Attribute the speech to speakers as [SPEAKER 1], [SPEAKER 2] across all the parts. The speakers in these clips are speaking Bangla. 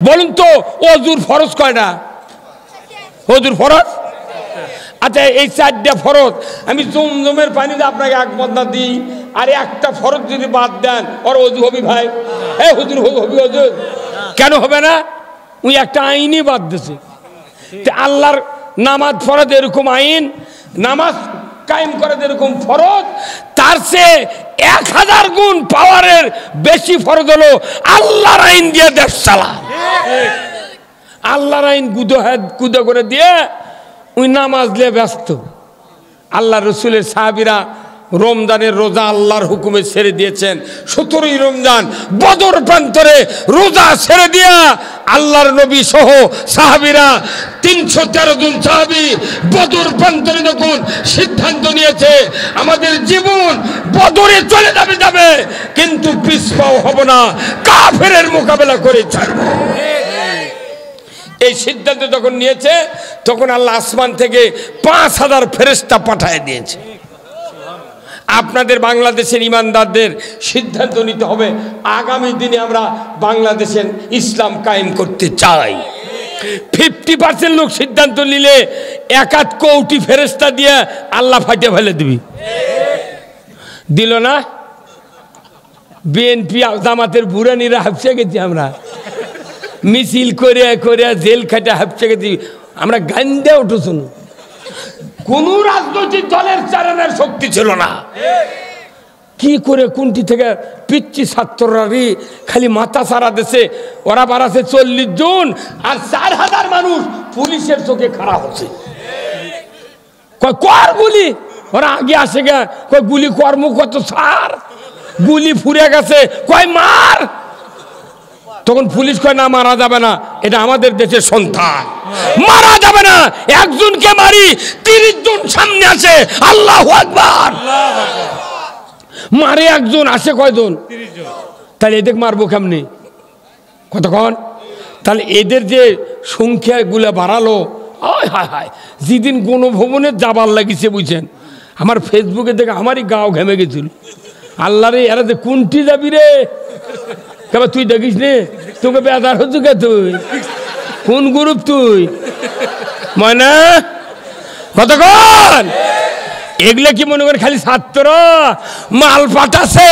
[SPEAKER 1] বলুন তো ওযুর ফরজ কয়টা? ওযুর ফরজ আচ্ছা এই চারটা ফরজ আমি জমজমের পানিতে আপনাকে এক বদনা দিই আর একটা ফরজ যদি বাদ দেন ওর ওযু হবে ভাই? হ্যাঁ হুজুর হবে ওযু কেন হবে না? ওই একটা আইনই বাদ দিয়েছে। আল্লাহর নামাজ ফরজ এরকম আইন, নামাজ কায়েম করে যেরকম ফরজ, তার চেয়ে 1000 গুণ পাওয়ারের বেশি ফরজ হলো আল্লাহর আইন দিয়ে দেশ চালা। আল্লাহর আইন কুদো করে দিয়ে ওই নামাজ দিয়ে ব্যস্ত। আল্লাহ রসুলের সাহাবীরা রমজানের রোজা আল্লাহর হুকুমে ছেড়ে দিয়েছেন। 17ই রমজান বদর প্রান্তরে রোজা ছেড়ে দিয়া আল্লাহর নবী সহ সাহাবীরা 313 জন সাহাবী বদর প্রান্তরে যখন সিদ্ধান্ত নিয়েছে আমাদের জীবন বদরে চলে যাবে কিন্তু পিছপাও হব না, কাফেরের মোকাবেলা করে ছাড়ব। এই সিদ্ধান্ত যখন নিয়েছে তখন আল্লাহ আসমান থেকে 5000 ফেরেশতা পাঠিয়ে দিয়েছে। আপনাদের বাংলাদেশের ইমানদারদের সিদ্ধান্ত নিতে হবে আগামী দিনে আমরা বাংলাদেশের ইসলাম কায়েম করতে চাই। 50% লোক সিদ্ধান্ত নিলে 1-8 কোটি ফেরেশতা দিয়ে আল্লাহ ফাটিয়ে ফেলে দিবি। দিল না? বিএনপি জামাতের বুড়ানিরা হাফসে গেছি, আমরা মিছিল করে করে জেল খাটে হাফসে গেছি, আমরা গান্দা উঠে শুনো। কোন রাজনৈতিক দলের চালানোর শক্তি ছিল না। কি করে কোনটি থেকে পিচ্ছি ছাত্ররা খালি মাথা সারা দেশে ওরা বাড়াছে 40 জন আর 4000 মানুষ পুলিশের চোখে খাড়া হচ্ছে। কর গুলি ওরা আগে আসে গে কয় গুলি কর্ম কত সার গুলি ফুরে গেছে কয় মার। তখন পুলিশ কয় না মারা যাবে না, এটা আমাদের দেশের সন্তান, মারা যাবে না। একজনকে মারি 30 জন সামনে আসে, আল্লাহু আকবার। মারে একজন আসে কয়জন? 30 জন। তাহলে এদের মারবো কেমনি? কতক্ষণ? তাহলে এদের যে সংখ্যাগুলো বাড়ালো, হায় হায় হায়। যেদিন গণভবনের যাবার লাগিছে বুঝছেন, আমার ফেসবুকে দেখে আমারই গাও ঘেমে গেছিল। আল্লাহ রে, এরা যে কোনটি যাবি রে? কেবা তুই দেখিস নে, তোকে বেদার হচ্ছু কে? তুই কোন গ্রুপ? তুই ময়না কতক্ষণ? এগুলো কি মনে করে খালি ছাত্র মাল পাঠাছে?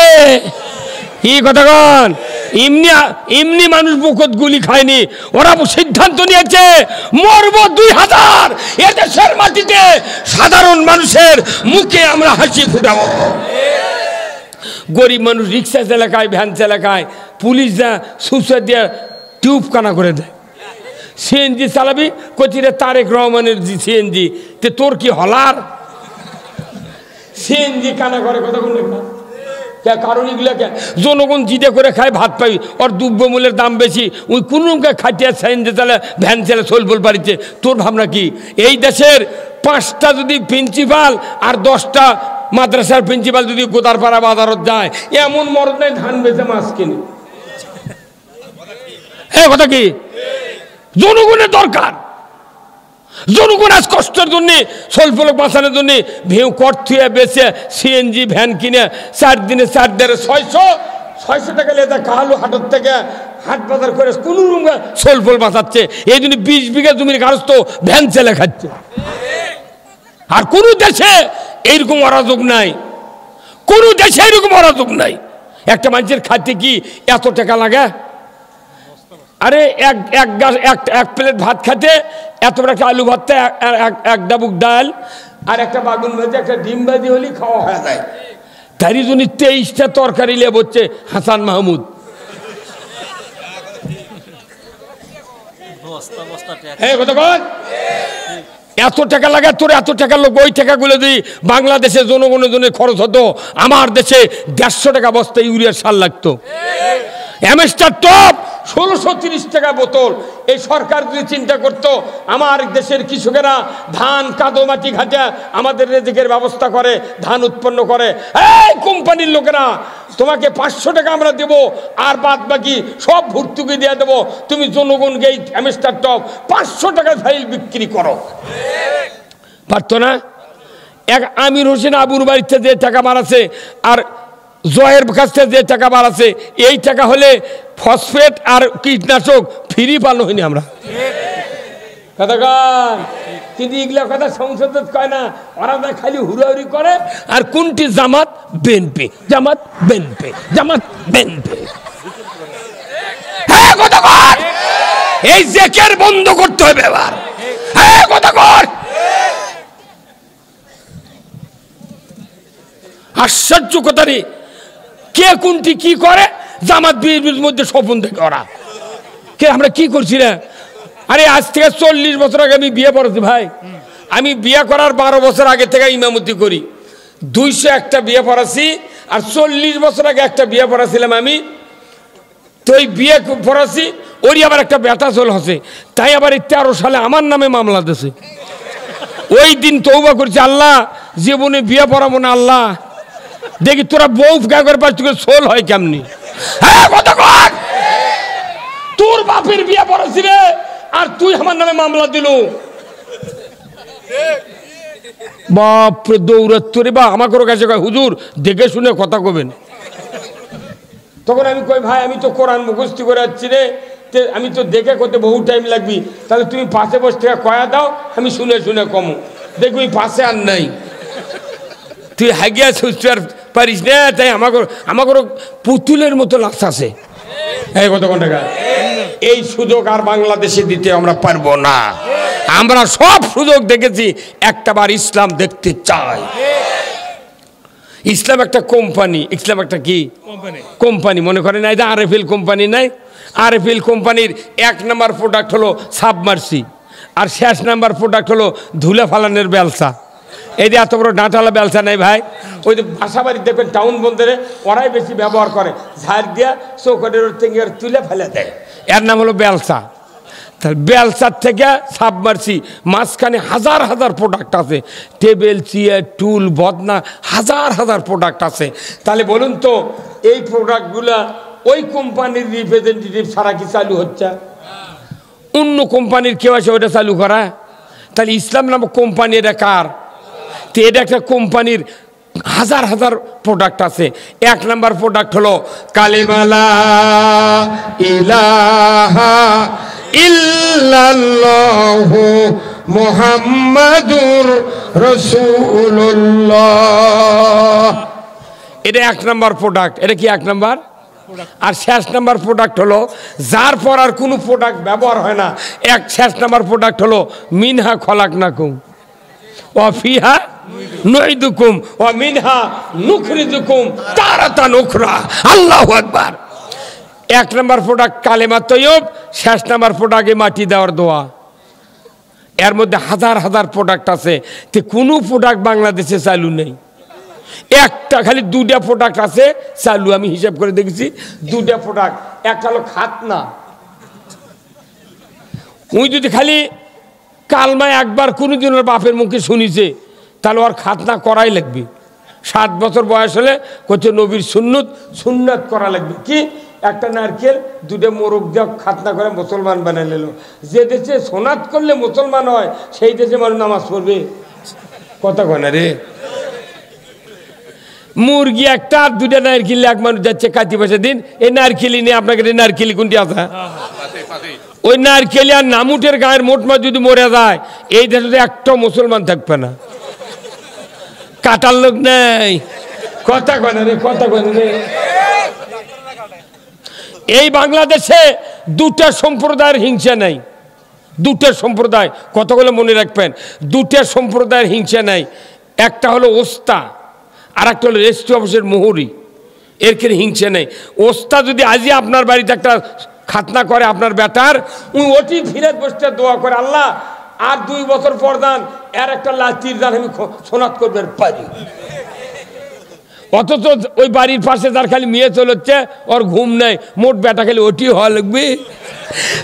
[SPEAKER 1] কি কতক্ষণ? এমনি মানুষ বুকত গুলি খায়নি, ওরা সিদ্ধান্ত নিয়েছে মরবো 2000। এদেশের মাটিতে সাধারণ মানুষের মুখে আমরা হাসি ফুটাবো। গরিব মানুষ রিক্সা চালাকায়, ভ্যান চালাকায়, পুলিশ যা সুসা দিয়ে টিউব কানা করে দেয়। সিএনজি চালাবি কচিরে তারেক রহমানের সিএনজি, তে তোর কি হলার? সিএনজি কানা করে কতক্ষণ লেখা? কারণ এগুলো জনগণ জিদে করে খায়, ভাত পাই, ওর দ্রব্যমূল্যের দাম বেশি, ওই কোনো খাটিয়া সিএনজি চালা ভ্যান চালা সোলবোল বাড়িতে। তোর ভাবনা কি? এই দেশের 5টা যদি প্রিন্সিপাল আর 10টা মাদ্রাসার প্রিন্সিপাল যদি গোদারপাড়া বাজারত যায়, এমন মরদ নাই ধান বেচে মাছ কিনে। হ্যাঁ কথা কি? জনগণের দরকার। জনগণ আজ কষ্টের জন্য স্বল্প লোক বাঁচানোর জন্য ভেউ কর্থুয়ে বেচে সিএনজি ভ্যান কিনে 4 দিনে 4 দেড়ে 600 টাকা লেদা কালু হাটের থেকে হাট বাজার করে কোন রুমে স্বল্প বাঁচাচ্ছে। এই জন্য 20 বিঘা জমির গারস্থ ভ্যান চেলে খাচ্ছে। আর কোন দেশে এইরকম অরাজক নাই, কোন দেশে এরকম অরাজক নাই। একটা মানুষের খাইতে কি এত টাকা লাগে? আরে এক প্লেট ভাত খাতে এত বড় একটা আলু ভাতটা, এক ডাবুক ডাল আর একটা বাগুন ভাজি, একটা ডিম ভাজি হলেই খাওয়া হয়ে যায়। তারই জন্য 23টা তরকারি নিয়ে বসছে হাসান মাহমুদ। এত টাকা লাগে তোর? এত টাকা লোক ওই টাকাগুলো যদি বাংলাদেশের জনগণের জন্য খরচ হতো, আমার দেশে 150 টাকা বস্তা ইউরিয়ার সার লাগতো। এমএসটার টপ 1630 টাকা বোতল। এই সরকার যদি চিন্তা করতো আমার দেশের কৃষকেরা ধান কাদো মাটি ঘাটে আমাদের রেজিকের ব্যবস্থা করে, ধান উৎপন্ন করে, এই কোম্পানির লোকেরা তোমাকে 500 টাকা আমরা দেব আর বাদ বাকি সব ভর্তুকি দিয়ে দেবো, তুমি জনগণকে এই এমএসটার টপ 500 টাকায় ফাইল বিক্রি করো। পারতো না? এক আমির হোসেন আবুর বাড়িতে যে টাকা মারাছে আর জয়ের কাছ থেকে যে টাকা বাড়াচ্ছে এই টাকা হলে ফসফেট আর কীটনাশক ফ্রি পালো হয়নি আমরা কথা কন। কিন্তু এগুলো কথা সংসদে কয় না, ওরা খালি হুড়াহুড়ি করে। আর কোনটি জামাত বিএনপি, জামাত বিএনপি, জামাত বিএনপি। হ্যাঁ কথা কর, এই জেকের বন্ধ করতে হবে এবার। হ্যাঁ কথা কর। আশ্চর্য কথা রে, কে কোনটি কি করে জামাত বিএনপির মধ্যে স্বপন থেকে ওরা কে আমরা কি করছি না। আরে আজ থেকে 40 বছর আগে আমি বিয়ে করেছি ভাই। আমি বিয়ে করার 12 বছর আগে থেকে ইমামতি করি। 201টা বিয়ে পড়াছি। আর 40 বছর আগে একটা বিয়ে পড়াছিলাম আমি। তো ওই বিয়ে পড়াছি, ওরই আবার একটা বেটা চল হসে, তাই আবার 13 সালে আমার নামে মামলা দিয়েছে। ওই দিন তওবা করছি, আল্লাহ জীবনে বিয়ে পড়াবো না আল্লাহ, দেখি তোরা বউ ফেকা করে পাচ্ছ সোল হয় কেমনি। হ্যাঁ কথা কর, তোর বাপের বিয়ে পড়াছি রে, আর তুই আমার নামে মামলা দিল। বাপরে দৌড়াত্ত রে বা আমাকে কাছে কয় হুজুর দেখে শুনে কথা কবেন। তখন আমি কই ভাই আমি তো কোরআন মুখস্থ করে যাচ্ছি রে, আমি তো দেখে করতে বহু টাইম লাগবি, তাহলে তুমি পাশে বসে থেকে কয়া দাও, আমি শুনে শুনে কমো। দেখবি পাশে আর নাই, তুই হাগিয়া সুস্থ আর পারিস না, তাই আমাকে পুতুলের মতো লাগছে। এই কত টাকা এই সুযোগ আর বাংলাদেশে দিতে আমরা পারবো না। আমরা সব সুযোগ দেখেছি, একটাবার ইসলাম দেখতে চাই। ইসলাম একটা কোম্পানি, ইসলাম একটা কি কোম্পানি মনে করেন না, আরএফএল কোম্পানি নাই। আরএফএল কোম্পানির 1 নম্বর প্রোডাক্ট হলো সাবমার্সি, আর শেষ নাম্বার প্রোডাক্ট হলো ধুলে ফালানের বেলসা। এই যে এত বড় ডাঁটালা বেলসা নাই ভাই, ওই যে বাসাবাড়ি দেখবেন টাউন বন্দরে ওরাই বেশি ব্যবহার করে, ঝাড় দিয়া চৌকটের থেকে তুলে ফেলে দেয়, এর নাম হলো বেলসা। তাহলে বেলসার থেকে সাবমার্সি মাঝখানে হাজার হাজার প্রোডাক্ট আছে, টেবিল চেয়ার টুল বদনা হাজার হাজার প্রোডাক্ট আছে। তাহলে বলুন তো এই প্রোডাক্টগুলা ওই কোম্পানির রিপ্রেজেন্টেটিভ ছাড়া কি চালু হচ্ছে? অন্য কোম্পানির কেউ আছে ওটা চালু করা? তাহলে ইসলাম নামক কোম্পানি এটা কার? তো এটা একটা কোম্পানির হাজার হাজার প্রোডাক্ট আছে। 1 নম্বর প্রোডাক্ট হলো কালিমা লা ইলাহা ইল্লাল্লাহু মুহাম্মাদুর রাসূলুল্লাহ। এটা 1 নম্বর প্রোডাক্ট। এটা কি 1 নম্বর? আর শেষ নাম্বার প্রোডাক্ট হলো যার পর আর কোনো প্রোডাক্ট ব্যবহার হয় না, শেষ নাম্বার প্রোডাক্ট হলো মিনহা খলাকনাকুম ওয়া ফিহা নুইদুকুম ওয়া মিনহা নুখরিজুকুম তারাতান উখরা। আল্লাহু আকবার। 1 নম্বর প্রোডাক্ট কালেমা তৈয়ব, শেষ নাম্বার প্রোডাক্টে মাটি দেওয়ার দোয়া। এর মধ্যে হাজার হাজার প্রোডাক্ট আছে, তো কোনো প্রোডাক্ট বাংলাদেশে চালু নেই। একটা খালি 2টা প্রোডাক্ট আছে চালু, আমি হিসাব করে দেখেছি 2টা প্রোডাক্ট। একটা হলো খাতনা, উনি যদি খালি কালমায় একবার কোনোদিন ওর বাপের মুখে শুনিছে তাহলে ওর খাতনা করাই লাগবে। 7 বছর বয়স হলে করছে নবীর সুন্নত করা লাগবে। কি? একটা নারকেল 2টা মোরগ দিয়ে খাতনা করে মুসলমান বানাই নিল। যে দেশে সোনাত করলে মুসলমান হয় সেই দেশে মানুষ নামাজ পড়বে? কথা কয় না রে। মুরগি একটা আর 2টা নারকেল এক মানুষ যাচ্ছে কাতি পয়সা দিন, এই নারকেলি নিয়ে আপনাকে নারকেলি কোনটি আছে? ওই নারকেলি আর নামুটের গায়ের মোটমা যদি মরে যায় এই দেশে একটাও মুসলমান থাকবে না, কাটার লোক নেই। কথা কয় না রে, কথা কয় না রে। এই বাংলাদেশে 2টা সম্প্রদায়ের হিংসা নাই। 2টা সম্প্রদায় কতগুলো মনে রাখবেন, 2টা সম্প্রদায়ের হিংসা নাই। একটা হলো ওস্তা, আর একটা হলো রেজিস্ট্রি অফিসের মোহরি। এর কি হিংসা নেই। ওস্তা যদি আজই আপনার বাড়িতে একটা খাতনা করে আপনার বেটার, ওটি ফিরাত বসতে দোয়া করে আল্লাহ আর 2 বছর পর দান এর একটা লাঠির দান আমি সোনাত করবে পারি। অথচ ওই বাড়ির পাশে যার খালি মেয়ে চলছে ওর ঘুম নেই, মোট বেটা খালি ওটি হওয়া লাগবে।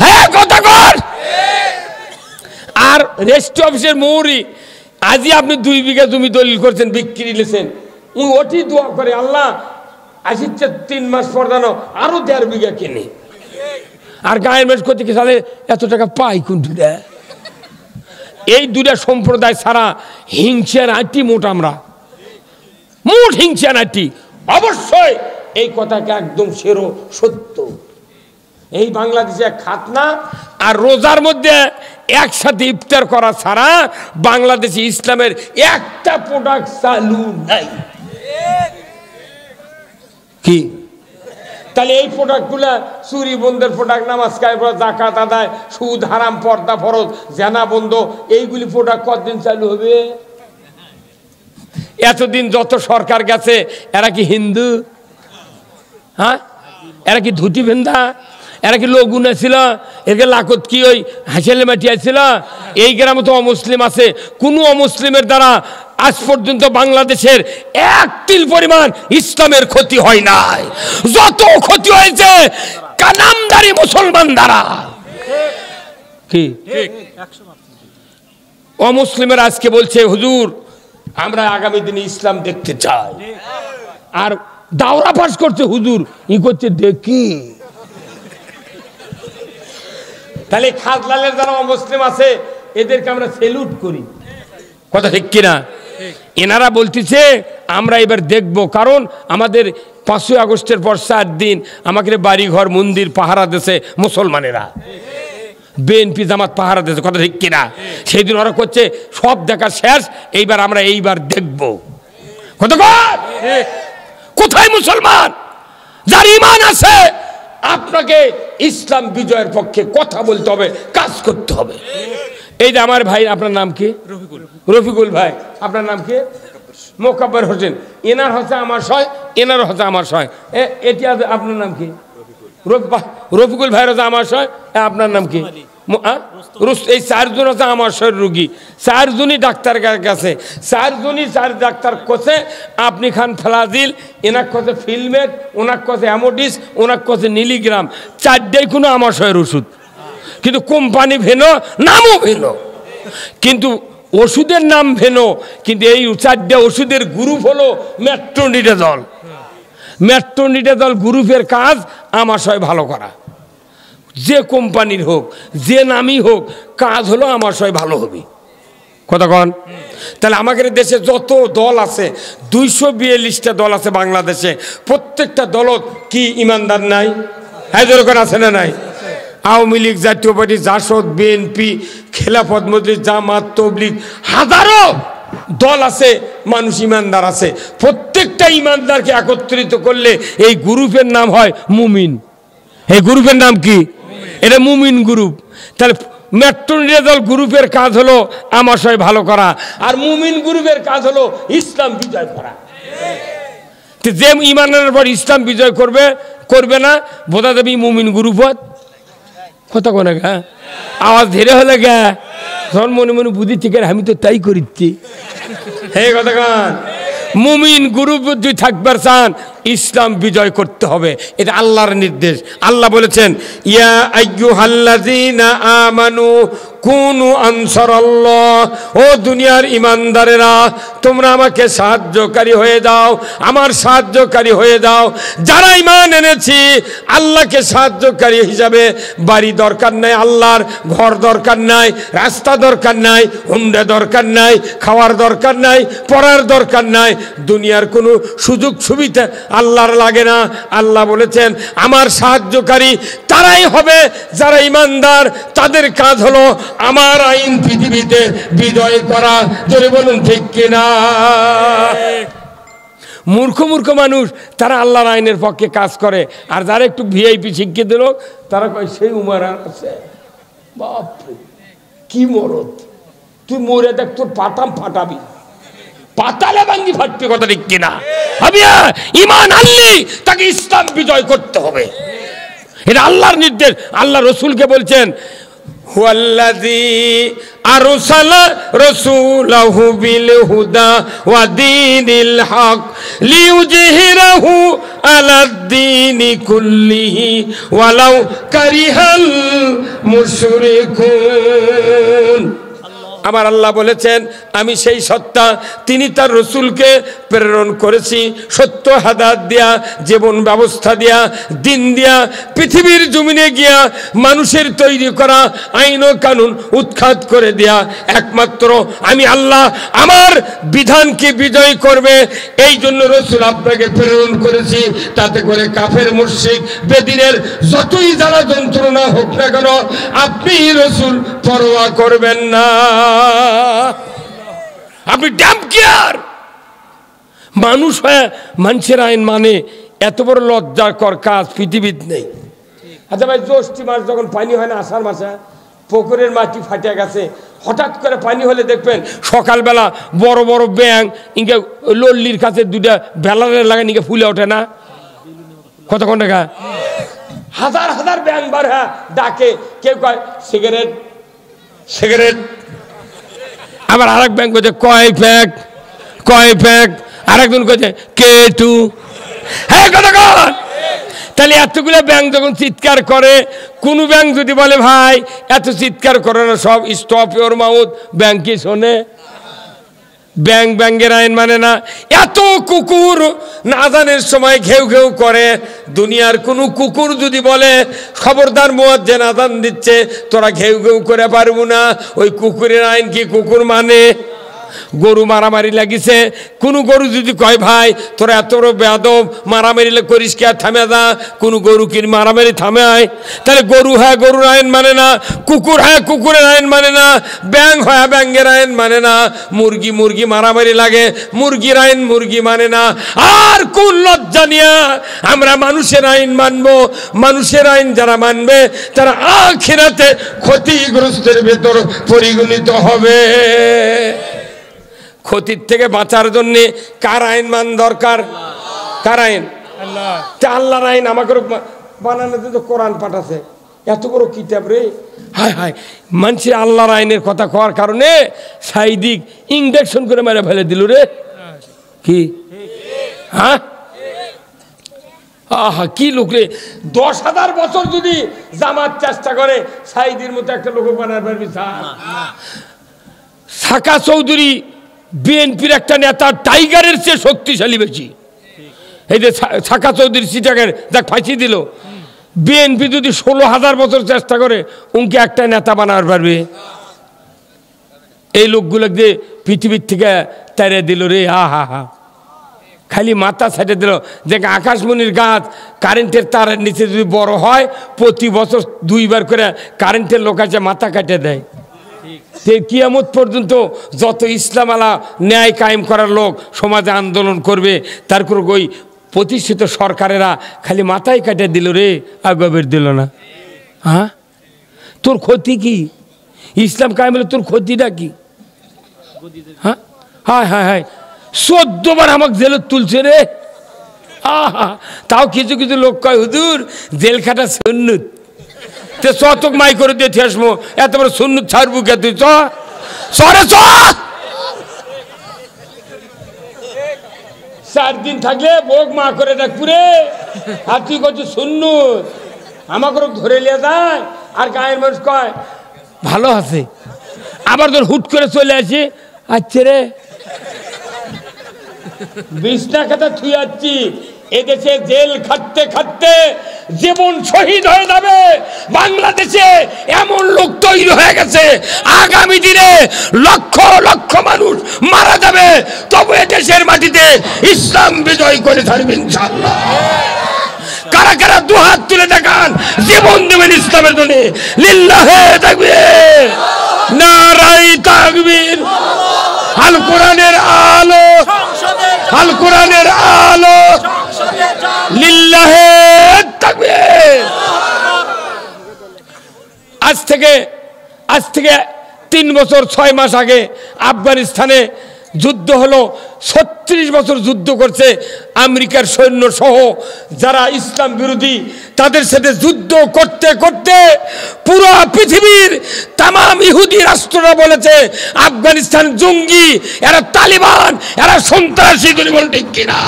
[SPEAKER 1] হ্যাঁ কথা কর। আর রেজিস্ট্রি অফিসের মোহরি আজই আপনি 2 বিঘা জমি দলিল করছেন, বিক্রি নিয়েছেন, ওটি দোয়া করে আল্লাহ আসিচ্ছে 3 মাস পর দানো আরো 1.5 বিঘা কিনে। আর গায়ের মেশ করতে কি সালে এত টাকা পাই কোনটি? এই 2টা সম্প্রদায় ছাড়া হিংসার আটি মোট আমরা মোট হিংসা নাটি অবশ্যই এই কথাকে একদম সেরো সত্য। এই বাংলাদেশে খাতনা আর রোজার মধ্যে একসাথে ইফতার করা ছাড়া বাংলাদেশে ইসলামের একটা প্রোডাক্ট চালু নাই। কি তাহলে এই প্রোডাক্টগুলো চুরি বন্ধের প্রোডাক্ট, নামাজ কায়রা, যাকাত আদায়, সুদ হারাম, পর্দা ফরজ, জানা বন্ধ, এইগুলি প্রোডাক্ট কতদিন চালু হবে? এতদিন যত সরকার গেছে এরা কি হিন্দু? হ্যাঁ, এরা কি ধুতি ভেন্দা? এরা কি লগুন ছিল? একে লাকত কি ওই হাসেলে মাটিয়া ছিল? এই গ্রামে তো অমুসলিম আছে। কোন অমুসলিমের দ্বারা আজ পর্যন্ত বাংলাদেশের এক তিল পরিমাণ ইসলামের ক্ষতি হয় নাই। যত ক্ষতি হয়েছে কানামদারি মুসলমান দ্বারা। কি অমুসলিমের আজকে বলছে হুজুর আমরা আগামী দিনে ইসলাম দেখতে চাই, আর দাওরা পাস করছে হুজুর ই করছে দেখি। তাহলে খাজলালের যারা অমুসলিম আছে এদেরকে আমরা সেলুট করি, কথা ঠিক কিনা? এনারা বলতেছে আমরা এবার দেখব, কারণ আমাদের 5ই আগস্টের পর 4 দিন আমাকে বাড়ি ঘর মন্দির পাহারা দিয়েছে মুসলমানেরা, বিএনপি জামাত পাহারা দিয়েছে, কথা ঠিক কিনা? সেই দিন ওরা করছে সব দেখা শেষ, এইবার আমরা এইবার দেখব। কোথায় মুসলমান যার ঈমান আছে? আপনাকে ইসলাম বিজয়ের পক্ষে কথা বলতে হবে, কাজ করতে হবে। এই যে আমার ভাই, আপনার নাম কি? রফিকুল ভাই। আপনার নাম কি? মোকাব্বর হোসেন। এনার হচ্ছে আমার সয়, এনার হচ্ছে আমার সয়। এটি আপনার নাম কি? রফিকুল ভাইয়ের হচ্ছে আমার সয়। আপনার নাম কি? এই 4 জন হচ্ছে আমার সয় রুগী। 4 জনই ডাক্তার কাছে, 4 জনই 4 ডাক্তার কোসে আপনি খান Flagyl, enough Kose ফিলমেট, ওনাক Kose অ্যামোডিস, ওনাক Kose milligram. 4টাই কোনো আমার সয়ের ওষুধ, কিন্তু কোম্পানি ভেনো, নামও ভেনো, কিন্তু ওষুধের নাম ভেনো। কিন্তু এই 4টে ওষুধের গ্রুপ হলো মেট্রোনিডাজল। মেট্রোনিডাজল গ্রুপের কাজ আমাশয় ভালো করা, যে কোম্পানির হোক, যে নামই হোক, কাজ হলো আমাশয় ভালো হবে। কথা কন? তাহলে আমাদের দেশে যত দল আছে, 242টা দল আছে বাংলাদেশে, প্রত্যেকটা দল কি ইমানদার নাই? হ্যাঁ, যেরকম আছে না নাই? আওয়ামী লীগ, জাতীয় পার্টি, জাসদ, বিএনপি, খেলাফত মজলিস, জামাত, তবলিগ, হাজারো দল আছে, মানুষ ইমানদার আছে। প্রত্যেকটা ইমানদারকে একত্রিত করলে এই গ্রুপের নাম হয় মুমিন। এই গ্রুপের নাম কি? এটা মুমিন গ্রুপ। তাহলে মেট্রোনিডাজল গ্রুপের কাজ হলো আমাশয় ভালো করা, আর মুমিন গ্রুপের কাজ হলো ইসলাম বিজয় করা। যে ইমানের পর ইসলাম বিজয় করবে না, বোঝা যাবে মুমিন গ্রুপত। কথা কোনে গা আওয়াজ ধীরে হলে গা তখন মনে মনে বুঝি ঠিক আছে, আমি তো তাই করিচ্ছি। হে কথা কান, মুমিন গ্রুপ যদি থাকবার চান ইসলাম বিজয় করতে হবে, এটা আল্লাহর নির্দেশ। আল্লাহ বলেছেন ইয়া আইয়ুহাল্লাযীনা আমানু কুনু আনসারাল্লাহ, ও দুনিয়ার ইমানদারেরা তোমরা আমাকে সাহায্যকারী হয়ে যাও, আমার সাহায্যকারী হয়ে যাও। যারা ঈমান এনেছি আল্লাহকে সাহায্যকারী হিসাবে, বাড়ি দরকার নাই, আল্লাহর ঘর দরকার নাই, রাস্তা দরকার নাই, হুন্ডা দরকার নাই, খাওয়ার দরকার নাই, পড়ার দরকার নাই, দুনিয়ার কোনো সুযোগ সুবিধা আল্লাহর লাগে না। আল্লাহ বলেছেন আমার সাহায্যকারী তারাই হবে যারা ইমানদার, তাদের কাজ হলো আমার আইন পৃথিবীতে বিজয় করা। জোরে বলুন ঠিক কিনা? মূর্খ মূর্খ মানুষ তারা আল্লাহর আইনের পক্ষে কাজ করে, আর যারা একটু ভিআইপি শিক্ষিত লোক তারা কয় সেই উমার আছে, বাপরে কি মরদ, তুই মরে দেখ তোর পাতাম ফাটাবি, পাতালে ভাঙ্গি ফাটবে। কথা ঠিক কিনা? ভাবিয়া ঈমান আনলি তাকে ইসলাম বিজয় করতে হবে, এটা আল্লাহর নির্দেশ। আল্লাহ রসুলকে বলছেন হুয়াল্লাযী আরসালা রাসূলাহু বিল হুদা ওয়া দীনিল হক লিইউযহিরাহু আলাদ-দীনি কুল্লিহি ওয়ালাউ কারিহাল মুশরিকুন। আমার আল্লাহ বলেছেন আমি সেই সত্তা, তিনি তার রসুলকে প্রেরণ করেছি সত্য হাদাত দিয়া, জীবন ব্যবস্থা দিয়া, দিন দিয়া, পৃথিবীর জমিনে গিয়া মানুষের তৈরি করা আইন ও কানুন উৎখাত করে দেয়া। একমাত্র আমি আল্লাহ আমার বিধানকে বিজয় করবে, এই জন্য রসুল আপনাকে প্রেরণ করেছি। তাতে করে কাফের মুশরিক বেদিনের যতই জ্বালা যন্ত্রণা হোক না কেন আপনি রসুল পরোয়া করবেন না। আপনি ড্যাম কেয়ার মানুষ হয়ে মানুষের আইন মানে এত বড় লজ্জাকর কাজ পৃথিবীর নেই। আচ্ছা ভাই, জ্যৈষ্ঠী মাস যখন পানি হয় না, আষাঢ় মাসে পুকুরের মাটি ফাটিয়ে গেছে, হঠাৎ করে পানি হলে দেখবেন সকালবেলা বড় বড় ব্যাং ইনকে লল্লির কাছে দুটা বেলারে লাগে নিকে ফুলে ওঠে না, কতক্ষণ টাকা হাজার হাজার ব্যাং বার হ্যাঁ ডাকে। কেউ কয় সিগারেট সিগারেট, আবার আরেক ব্যাংক কইছে কয় প্যাক কয় প্যাক, আরেকজন কইছে কে টু। হ্যাঁ কতক্ষণ। তাহলে এতগুলো ব্যাংক যখন চিৎকার করে, কোন ব্যাংক যদি বলে ভাই এত চিৎকার করে না, সব স্টপ ইওর মাউথ, ব্যাংক কি শোনে? ব্যাংক ব্যাংকের আইন মানে না। এত কুকুর আযানের সময় ঘেউ ঘেউ করে, দুনিয়ার কোনো কুকুর যদি বলে খবরদার মুয়াজ্জিন আযান দিচ্ছে, তোরা ঘেউ ঘেউ করে পারবো না, ওই কুকুরের আইন কি কুকুর মানে? গরু মারামারি লাগিছে, কোন গরু যদি কয় ভাই তোরা এত বড় বেয়াদব, মারামারি করিস কে, থামে যা, কোন গরু কি মারামারি থামে আয়? তাহলে গরু হ্যাঁ গরুর আইন মানে না, কুকুর হ্যাঁ কুকুরের আইন মানে না, ব্যাং হ্যাঁ ব্যাঙ্গের আইন মানে না, মুরগি মুরগি মারামারি লাগে, মুরগির আইন মুরগি মানে না। আর কোন লজ্জা নিয়া আমরা মানুষের আইন মানবো? মানুষের আইন যারা মানবে তারা আখিরাতে ক্ষতিগ্রস্তের ভেতর পরিগণিত হবে। ক্ষতির থেকে বাঁচার জন্য কার আইন মান দরকার? কার আইন? আল্লাহর আইন। আমাকে বানানোতে তো কোরআন পাঠাছে, এত বড় কিতাব রে, হায় হায়। মানুষের আল্লাহর আইনের কথা কওয়ার কারণে সাইদিক ইঞ্জেকশন করে মেরে ফেলে দিল রে। কি হ্যাঁ, আহা কি লোক রে। 10,000 বছর যদি জামাত চেষ্টা করে সাইদির মতো একটা লোক বানার পারবি? সাকা চৌধুরী বিএনপির একটা নেতা, টাইগারের চেয়ে শক্তিশালী বেশি। এই যে সাকা চৌধুরী সিটাকের যাক ফাঁসি দিল, বিএনপি যদি 16,000 বছর চেষ্টা করে উনকে একটা নেতা বানাতে পারবে? এই লোকগুলো যে পৃথিবীর থেকে তাড়ে দিল রে, হা হা হা, খালি মাথা ছাড়ে দিল। যে আকাশমণির গাছ কারেন্টের তারের নিচে যদি বড় হয়, প্রতি বছর 2 বার করে কারেন্টের লোক আছে মাথা কাটে দেয়। কিয়ামত পর্যন্ত যত ইসলাম আলা ন্যায় কায়েম করার লোক সমাজে আন্দোলন করবে, তারপর ওই প্রতিষ্ঠিত সরকারেরা খালি মাথায় কাটে দিল রে, আগবের দিল না। হ্যাঁ, তোর ক্ষতি কি? ইসলাম কায়েম হলে তোর ক্ষতিটা কি? হ্যাঁ হায় হায় হায়, 14 বার আমাকে জেলে তুলছে রে। আহা, তাও কিছু কিছু লোক কয় হুজুর জেল খাটা সুন্নত, তে চতক মাই করে দিয়ে আসবো, এত বড় সুন্নত ছাড়বো কে তুই? চরে 4 দিন থাকলে বোক মা করে ডাকপুরে, আর তুই করছিস সুন্নত, আমাকে ধরে নিয়ে যায়। আর গায়ের মানুষ কয় ভালো আছে, আবার তোর হুট করে চলে আসি, আচ্ছা রে বিছনা খাতা থুই আসছি। এদেশে জেল খাটতে খাটতে জীবন শহীদ হয়ে যাবে। বাংলাদেশে এমন লোক তৈরি হয়ে গেছে, আগামী দিনে লক্ষ লক্ষ মানুষ মারা যাবে, তবে দেশের মাটিতে ইসলাম বিজয় করে ছাড়বে ইনশাআল্লাহ। কারা কারা দুহাত তুলে দেখান, জীবন দেবেন ইসলামের জন্য। লিল্লাহে তাকবীর, নারায়ে তাকবীর। আল কোরআনের আলো, আল কোরআনের আলো, লিল্লাহে তাকবীর। আজ থেকে 3 বছর 6 মাস আগে আফগানিস্তানে যুদ্ধ হলো। 36 বছর যুদ্ধ করছে আমেরিকার সৈন্য সহ যারা ইসলাম বিরোধী, তাদের সাথে যুদ্ধ করতে করতে পুরো পৃথিবীর তাম ইহুদি রাষ্ট্ররা বলেছে আফগানিস্তান জঙ্গি, এরা তালিবান, এরা সন্ত্রাসী, বল ঠিক কিনা?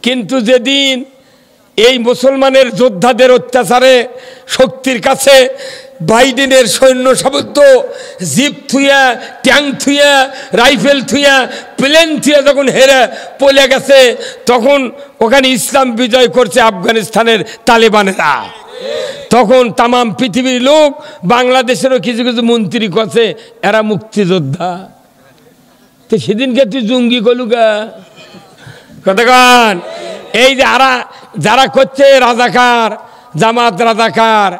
[SPEAKER 1] কিন্তু যেদিন এই মুসলমানের যোদ্ধাদের অত্যাচারে শক্তির কাছে বাইডেনের সৈন্য সামন্ত জিপ থুইয়া, ট্যাঙ্ক থুইয়া, রাইফেল থুইয়া, প্লেন থুইয়া যখন হেরে পলে গেছে, তখন ওখানে ইসলাম বিজয় করছে আফগানিস্তানের তালেবানেরা। তখন তামাম পৃথিবীর লোক, বাংলাদেশেরও কিছু কিছু মন্ত্রী করছে এরা মুক্তিযোদ্ধা। তো সেদিনকে তুই জঙ্গি গলুগা কতক্ষণ। এই যে যারা করছে রাজাকার, জামাত রাজাকার,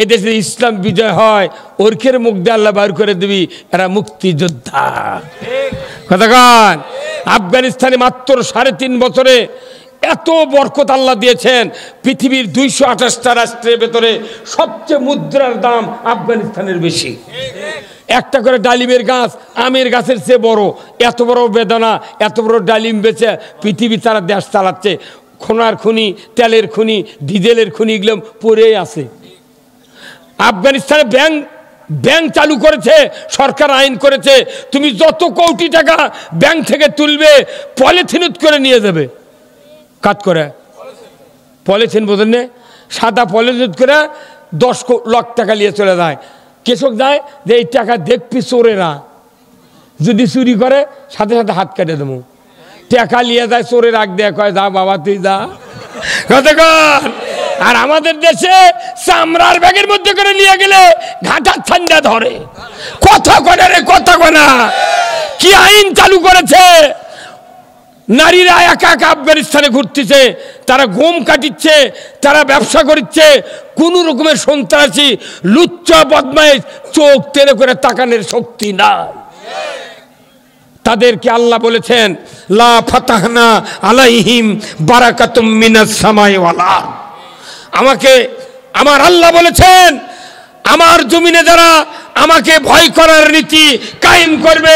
[SPEAKER 1] এদেশে ইসলাম বিজয় হয়, ওরকের মুখ দিয়ে আল্লাহ বার করে দিবি এরা মুক্তিযোদ্ধা কতক্ষণ। আফগানিস্তানে মাত্র 3.5 বছরে এত বরকত আল্লাহ দিয়েছেন। পৃথিবীর 228টা রাষ্ট্রের ভেতরে সবচেয়ে মুদ্রার দাম আফগানিস্তানের বেশি। একটা করে ডালিমের গাছ আমের গাছের চেয়ে বড়, এত বড় বেদনা, এত বড় ডালিম বেচে পৃথিবী তারা দেশ চালাচ্ছে। সোনার খনি, তেলের খনি, ডিজেলের খনি এগুলো পড়েই আছে। আফগানিস্তানে ব্যাংক চালু করেছে সরকার, আইন করেছে তুমি যত কোটি টাকা ব্যাংক থেকে তুলবে পলিথিনত করে নিয়ে যাবে। কাজ করে পলিথিন বোঝেন না, সাদা পলিথিন করে 10 লাখ টাকা নিয়ে চলে যায়। কৃষক যায় যে এই টাকা দেখবি চোরেরা, যদি চুরি করে সাথে সাথে হাত কেটে দেবো। টাকা নিয়ে যায় চোরের আগ দিয়ে কয় যা বাবা তুই যা কতক্ষণ। আর আমাদের দেশে চামড়ার ব্যাগের মধ্যে করে নিয়ে গেলে ঘাটার ঠান্ডা ধরে। কথা কয় রে, কথা কয় না। কি আইন চালু করেছে, নারীরা একা একা আফগানিস্তানে ঘুরতেছে, তারা গম কাটিচ্ছে, তারা ব্যবসা করছে। কোন রকমের সন্ত্রাসী লুচ্চা বদমাইশ চোখ তেরে করে তাকানোর শক্তি নাই। তাদেরকে আল্লাহ বলেছেন লা ফাতাহনা আলাইহিম বারাকাতুম মিনাস সামাই ওয়াল আরদ। আমাকে আমার আল্লাহ বলেছেন আমার জমিনে যারা আমাকে ভয় করার নীতি কায়েম করবে,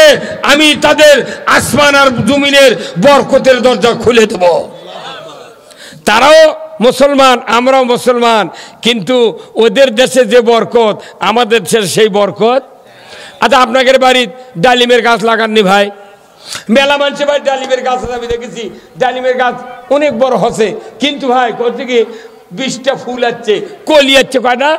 [SPEAKER 1] আমি তাদের আসমান আর জমিনের বরকতের দরজা খুলে দেব। তারাও মুসলমান, আমরাও মুসলমান, কিন্তু ওদের দেশে যে বরকত আমাদের দেশে সেই বরকত। আচ্ছা আপনাদের বাড়ির ডালিমের গাছ লাগাননি ভাই? মেলা মানুষের বাড়ি ডালিমের গাছ আছে, আমি দেখেছি ডালিমের গাছ অনেক বড় হচ্ছে, কিন্তু ভাই করছে কি 20টা ফুল আছে, কলি আছে কয়টা?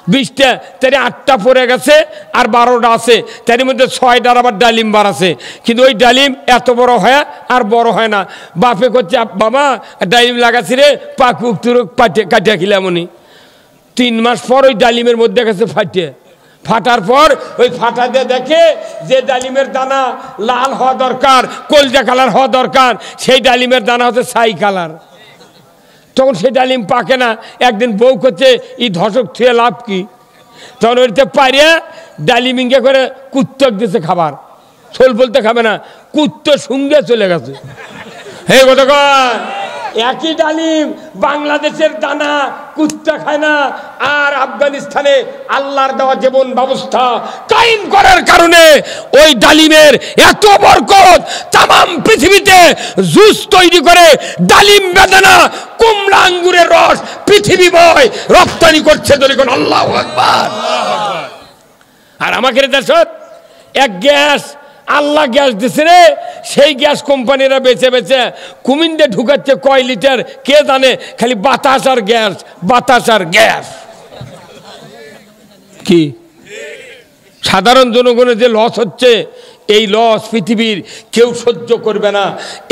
[SPEAKER 1] 20টা, তাই 8টা পড়ে গেছে আর 12টা আছে, তার মধ্যে 6টার আবার ডালিম বার আছে। কিন্তু ওই ডালিম এত বড় হয় আর বড় হয় না। বাপে করছে বাবা ডালিম লাগাচ্ছি রে, পাকুক তুরক কাটিয়া খিলাম উনি। 3 মাস পর ওই ডালিমের মধ্যে গেছে ফাটার পর ওই ফাটা দিয়ে দেখে যে ডালিমের দানা লাল হওয়া দরকার, কলজা কালার হওয়া দরকার, সেই ডালিমের দানা হচ্ছে ছাই কালার। তখন সেই ডালিম পাকে না। একদিন বউ করছে এই ধসক থুয়ে লাভ কি? তখন ওইতে পারিয়া ডালিমিঙ্গে করে কুত্তক দিয়েছে খাবার, ছোল বলতে খাবে না, কুত্ত সঙ্গে চলে গেছে। হে কতক্ষণ। একই ডালিম, বাংলাদেশের দানা কুত্তা খায় না, আর আফগানিস্তানে আল্লাহর দেওয়া জীবন ব্যবস্থা কায়েম করার কারণে ওই ডালিমের এত বরকত। তামাম পৃথিবীতে জুস তৈরি করে ডালিম, বেদানা, কমলা, আঙ্গুরের রস পৃথিবীময় রপ্তানি করছে। দেখুন আল্লাহু আকবার। আর আমাদের দেশত এক গ্যাস আল্লাহ গ্যাস দিছে রে, সেই গ্যাস কোম্পানিরা বেচে বেচে কুমিন্দে ঢুকাচ্ছে কয় লিটার কে জানে, খালি বাতাস আর গ্যাস, বাতাস আর গ্যাস। কি সাধারণ জনগণের যে লস হচ্ছে, এই লস পৃথিবীর কেউ সহ্য করবে না।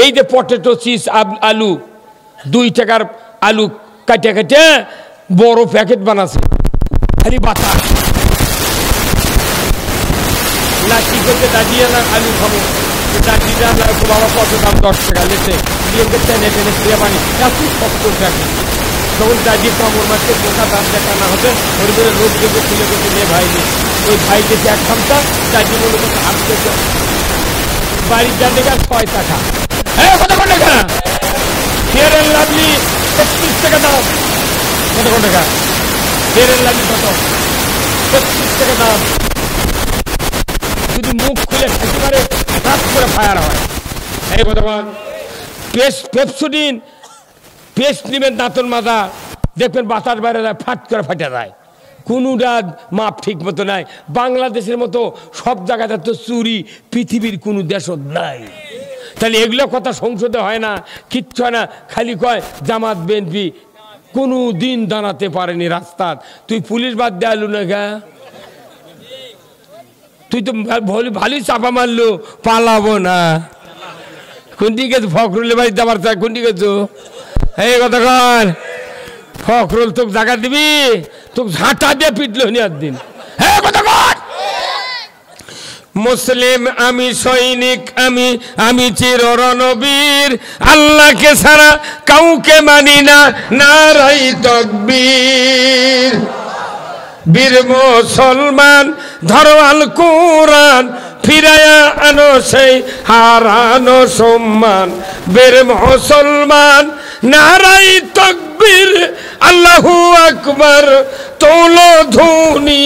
[SPEAKER 1] এই যে পটেটো চিপস আলু, 2 টাকার আলু কাটে কাটে বড় প্যাকেট বানাচ্ছে, খালি বাতাস। না কি করতে দাঁড়িয়ে না আলু খাবো, দাঁড়িয়ে বাবা কত দাম, 10 টাকা লেছে টেনে টেনে খেয়ে পানি, এত শক্ত প্যাকেট। তখন দাঁড়িয়ে কামড় মারছে, বোকা দাম দেখা না হচ্ছে, ওর করে লোক দেখে খুলে করতে নিয়ে ভাই নেই। ওই ভাই দেখে 1 ঘন্টা দাঁড়িয়ে মনে করতে হাত থেকে বাড়ির যা দেখা 6 টাকা। হ্যাঁ কত টাকা? ফেয়ার অ্যান্ড লাভলি 35 টাকা দাম। কত টাকা ফেয়ার অ্যান্ড লাভলি? কত? 35 টাকা দাম। যদি মুখ খুলে খাইতে পারে রাত করে ফায়ার হয়। এই বর্তমান পেপসুডিন পেস্ট নিবেন দাঁতন মাজা, দেখবেন বাতাস বাইরে যায়, ফাট করে ফাটে যায়। কোনোটা মাপ ঠিক মতো নাই। বাংলাদেশের মতো সব জায়গাতে তো চুরি পৃথিবীর কোনো দেশত নাই। তাহলে এগুলো কথা সংসদে হয় না, কিচ্ছু হয় না, খালি কয় জামাত বিএনপি। কোনো দিন দাঁড়াতে পারেনি রাস্তার। তুই পুলিশ বাদ দেয়ালু না গা, তুই তো ভালোই চাপা মারলো, পালাবো না। কোনটি গেছো ফখরুলের বাড়ি যাবার চাই, কোনটি গেছো? এই কথা কর, ফখরুল তোকে জায়গা দিবি, তোকে ঝাঁটা দিয়ে পিটলো নি একদিন। হ্যাঁ কথা কর। মুসলিম আমি, সৈনিক আমি, আমি চির রণবীর, আল্লাহকে ছাড়া কাউকে মানি না, নারাই তাকবীর। বীর মুসলমান ধরো আল কোরআন, ফিরায়া আনো সেই হারানো সম্মান। বীর মুসলমান নারাই তাকবীর, আল্লাহু আকবার, তোলো ধ্বনি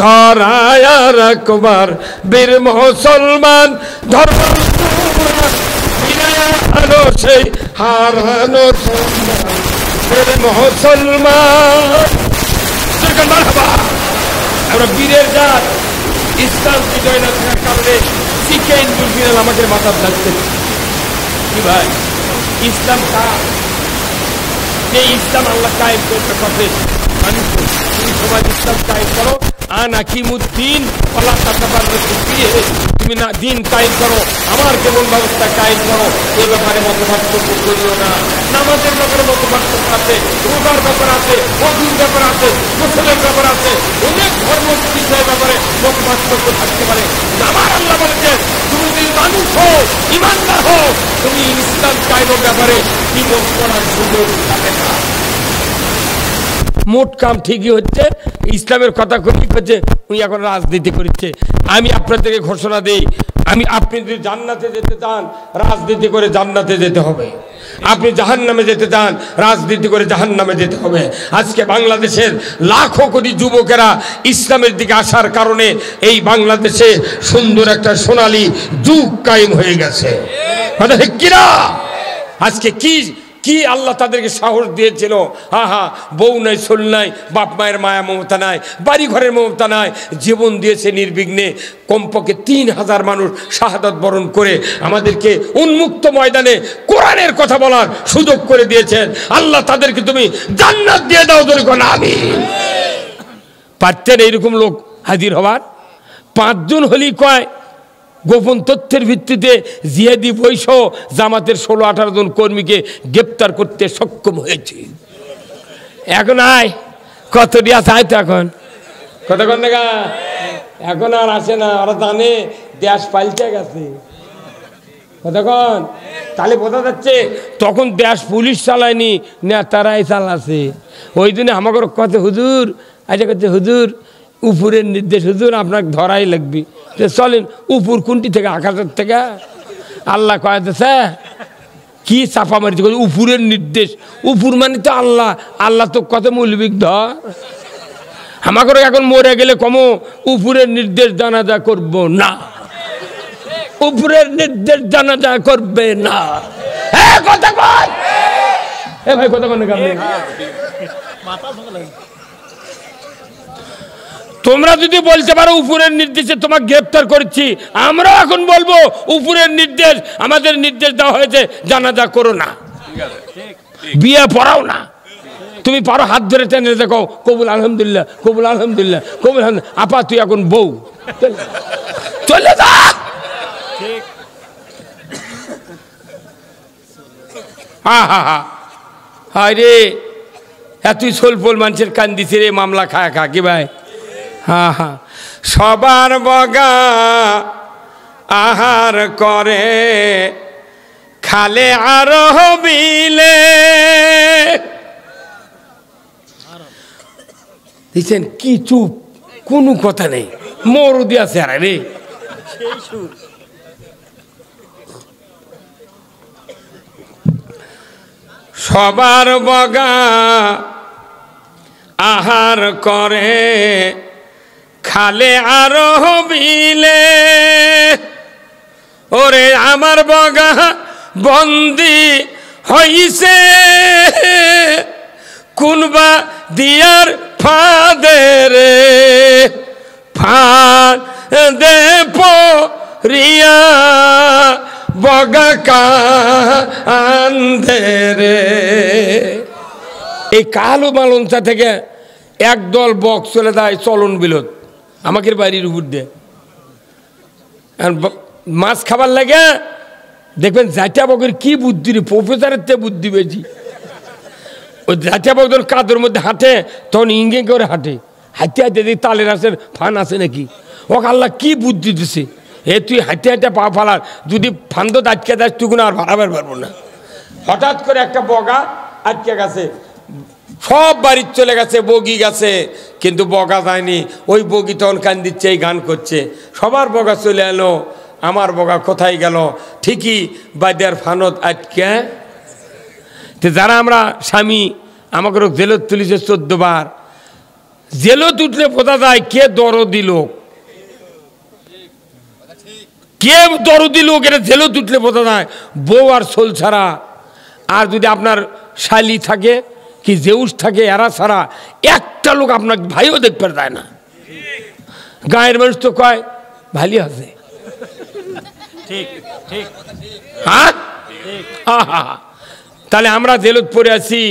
[SPEAKER 1] ধরায়া রাখবার। বীর মুসলমান ধরো আল কোরআন, ফিরায়া আনো সেই হারানো সম্মান। বীর মুসলমান আমরা বীরের জাত। ইসলাম বিজয় না থাকার কারণে চিকেন দুর্বিনাল আমাদের মাথার লাগছে। কি ভাই ইসলাম ইসলাম আল্লাহ কায়েম করতে পারবে। মানুষ তুমি সমাজ ইসলাম কায়েম করো, আনা কিমুদ্দিন আল্লাহ তুমি না দিন কায়েম করো, আমার কেমন ব্যবস্থা কায়েম করো। এ ব্যাপারে মত পার্থক্য করিও না। নামাজের ব্যাপারে মত পার্থক্য আছে, রোজার ব্যাপার আছে, ওযুর ব্যাপার আছে, গোসলের ব্যাপার আছে, অনেক ধর্ম বিষয়ের ব্যাপারে মত পার্থক্য থাকতে পারে। আমার আল্লাহ বলেছে তুমি যদি মানুষ হও, ইমানদার হও, তুমি ইসলাম কায়েমের ব্যাপারে দ্বিমত করার সুযোগ পাবে না। মোট কাম ঠিকই হচ্ছে, ইসলামের কথা ঠিক হচ্ছে, উনি এখন রাজনীতি করছে। আমি আপনাদেরকে ঘোষণা দিই, আপনি যদি জান্নাতে যেতে চান, রাজনীতি করে জান্নাতে যেতে হবে। আপনি জাহান্নামে যেতে চান, রাজনীতি করে জাহান্নামে যেতে হবে। আজকে বাংলাদেশের লাখো কোটি যুবকেরা ইসলামের দিকে আসার কারণে এই বাংলাদেশে সুন্দর একটা সোনালী যুগ কায়েম হয়ে গেছে। মানে কিরা আজকে কি কি আল্লাহ তাদেরকে সাহস দিয়েছিল। বউ নাই, সোল নাই, বাপ মায়ের মায়া মমতা নাই, বাড়ি ঘরের মমতা নাই, জীবন দিয়েছে নির্বিঘ্নে। কমপক্ষে 3000 মানুষ শাহাদাত বরণ করে আমাদেরকে উন্মুক্ত ময়দানে কোরআনের কথা বলার সুযোগ করে দিয়েছেন। আল্লাহ তাদেরকে তুমি জান্নাত দিয়ে দাও, ধরে আমিন। পারতেন এইরকম লোক হাজির হওয়ার? 5 জন হলেই কয় গোপন তথ্যের ভিত্তিতে জিহাদি বৈশ জামাতের 16-18 জন কর্মীকে গ্রেপ্তার করতে সক্ষম হয়েছে। এখন আয় কত দিয়া চাই তো এখন কতক্ষণ দেখা, এখন আর আসে না। ওরা জানে দেশ পাল্টে গেছে কতক্ষণ। তাহলে বোঝা যাচ্ছে তখন দেশ পুলিশ চালায়নি, নেতারাই চালাছে। ওই দিনে আমাকে কত হুজুর আচ্ছা করছে, হুজুর উপরের নির্দেশ, হুজুর আপনাকে ধরাই লাগবে। চলেন উপর কোনটি থেকে, আকাশের থেকে? আল্লাহ কয়েছে কি চাপা মারিছে, উপরের নির্দেশ। উপর মানে তো আল্লাহ, আল্লাহ তো কত মৌলবিক ধর। আমাকে এখন মরে গেলে কমো উপরের নির্দেশ জানাজা করব না, উপরের নির্দেশ জানাজা করবে না। কথা কয় এ ভাই, কথা কন। তোমরা যদি বলতে পারো উপরের নির্দেশে তোমাকে গ্রেফতার করেছি, আমরাও এখন বলবো উপরের নির্দেশ, আমাদের নির্দেশ দেওয়া হয়েছে জানাজা করো না, বিয়ে পড়াও না। তুমি পারো হাত ধরে টেনে দেখো, কবুল আলহামদুলিল্লাহ, কবুল আলহামদুলিল্লাহ, কবুল আলহামদুলিল্লাহ। আপা তুই এখন বউ, চলে যা। রে এতই সোলফোল মানুষের কান দিছে রে, মামলা খায় খা কি ভাই। সবার বগা আহার করে খালে আর বিলে। দেখছেন কি চুপ, কোনো কথা নেই, মরুদি আছে আর রে। সবার বগা আহার করে খালে আর বিলে। ওরে আমার বগা বন্দি হইছে কোনবা দিয়ার ফাঁদে রে, ফাঁদে পড়িয়া বগা কান্দে রে। এই কালো মালঞ্চা থেকে একদল বক চলে যায় চলন বিলত আমাদের বাড়ির উপর দিয়ে, মাছ খাবার লাগে দেখবেন জাটিয়া বকের কি বুদ্ধি রে, প্রফেসরের চেয়ে বুদ্ধি বেশি। ওই জাটিয়া বক যখন কাদের মধ্যে হাঁটে তখন ইঙ্গে করে হাঁটে, হাঁটতে হাঁটতে দেখি তালের আসের ফান আছে নাকি, ওকে আল্লাহ কি বুদ্ধি দিছে, এ তুই হাঁটতে হাঁটতে পা ফালার, যদি ফান্দ আটকে যাস তুই আর ভাড়াবার পারবো না। হঠাৎ করে একটা বগা আটকে গেছে, সব বাড়ির চলে গেছে, বগি গেছে কিন্তু বগা যায়নি। ওই বগি তখন কান দিচ্ছে, এই গান করছে, সবার বগা চলে এলো, আমার বগা কোথায় গেল? ঠিকই বাদ্যার ফানত আটকে। তো যারা আমরা স্বামী আমাকে জেলত তুলিছে 14 বার, জেলত উঠলে বোঝা যায় কে দরদি লোক, কে দরদি লোক, এটা জেলত উঠলে বোঝা যায়। বউ আর সোল ছাড়া, আর যদি আপনার শালি থাকে কি জেউস থাকে, এরা ছাড়া একটা লোক আপনার ভাইও দেখতে যায় না। গায়ের মানুষ তো কয় ভালি আছে, হ্যাঁ। তাহলে আমরা জেলত পড়ে আছি,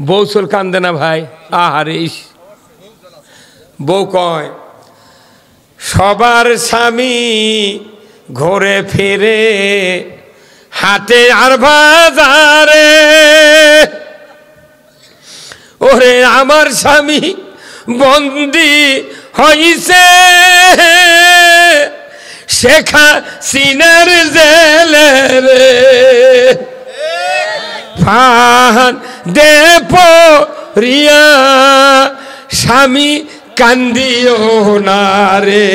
[SPEAKER 1] বউ সোল কান্দে না ভাই, আহারে। বউ কয় সবার স্বামী ঘুরে ফিরে হাটে আর বাজারে, ওরে আমার স্বামী বন্দি হইছে শেখ হাসিনার জেলে রে, ফান দে পরিয়া স্বামী কান্দিও না রে।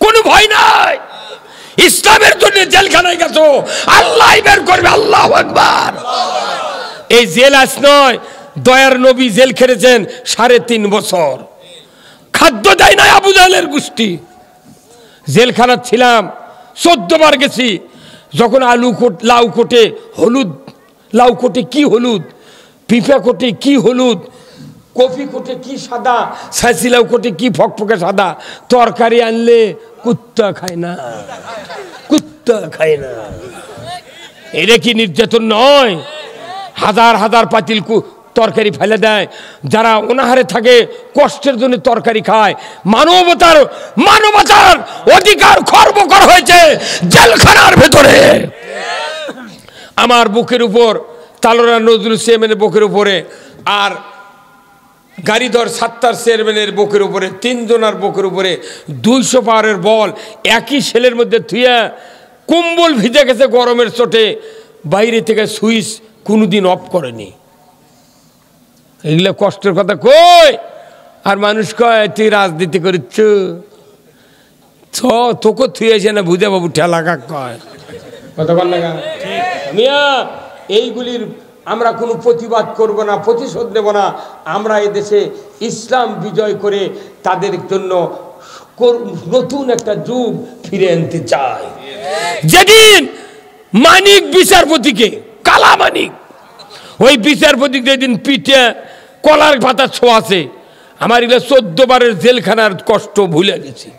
[SPEAKER 1] কোনো ভয় নাই, ইসলামের জন্য জেলখানায় গেছো, আল্লাহ বের করবে, আল্লাহু আকবার। এই জেল আস নয়, দয়ার নবী জেল খেটেছেন 3.5 বছর, খাদ্য দেয় না আবু জাহেলের গোষ্ঠী। জেলখানা ছিলাম 14 বার গেছি। যখন লাউ কোটে হলুদ, লাউ কোটে কি হলুদ, পিঁপা কোটে কি হলুদ, কফি কোটে কি সাদা, ছাঁচি লাউ কোটে কি ফকফকে সাদা, তরকারি আনলে কুত্তা খায় না, কুত্তা খায় না। এটা কি নির্যাতন নয়? হাজার হাজার পাতিল তরকারি ফেলে দেয়, যারা অনাহারে থাকে কষ্টের জন্য তরকারি খায়। মানবতার অধিকার খর্ব করা হয়েছে জেলখানার ভেতরে। আমার বুকের উপর তালোরা নজরুল চেয়ারম্যানের বুকের উপরে, আর গাড়িধর সাত্তার চেয়ারম্যানের বুকের উপরে, 3 জনের বুকের উপরে 200 পাওয়ারের বল একই সেলের মধ্যে থুয়া, কম্বল ভিজে গেছে গরমের চোটে, বাইরে থেকে সুইচ কোনোদিন অফ করেনি। এগুলো কষ্টের কথা কই? আর মানুষ কয় তুই রাজনীতি করিচ্ছ, তোকে থুয়েছে না বুঝে বাবু ঠেলা কাক কয় কথা বল না। মিয়া এইগুলির আমরা কোনো প্রতিবাদ করব না, প্রতিশোধ নেব না। আমরা এদেশে ইসলাম বিজয় করে তাদের জন্য নতুন একটা যুগ ফিরে আনতে চাই। যেদিন মানিক বিচারপতিকে, কালা মানিক, ওই বিচারপতি যেদিন পিঠে কলার পাতা ছোঁয়াছে, আমার এগুলো 14 বারের জেলখানার কষ্ট ভুলে গেছি,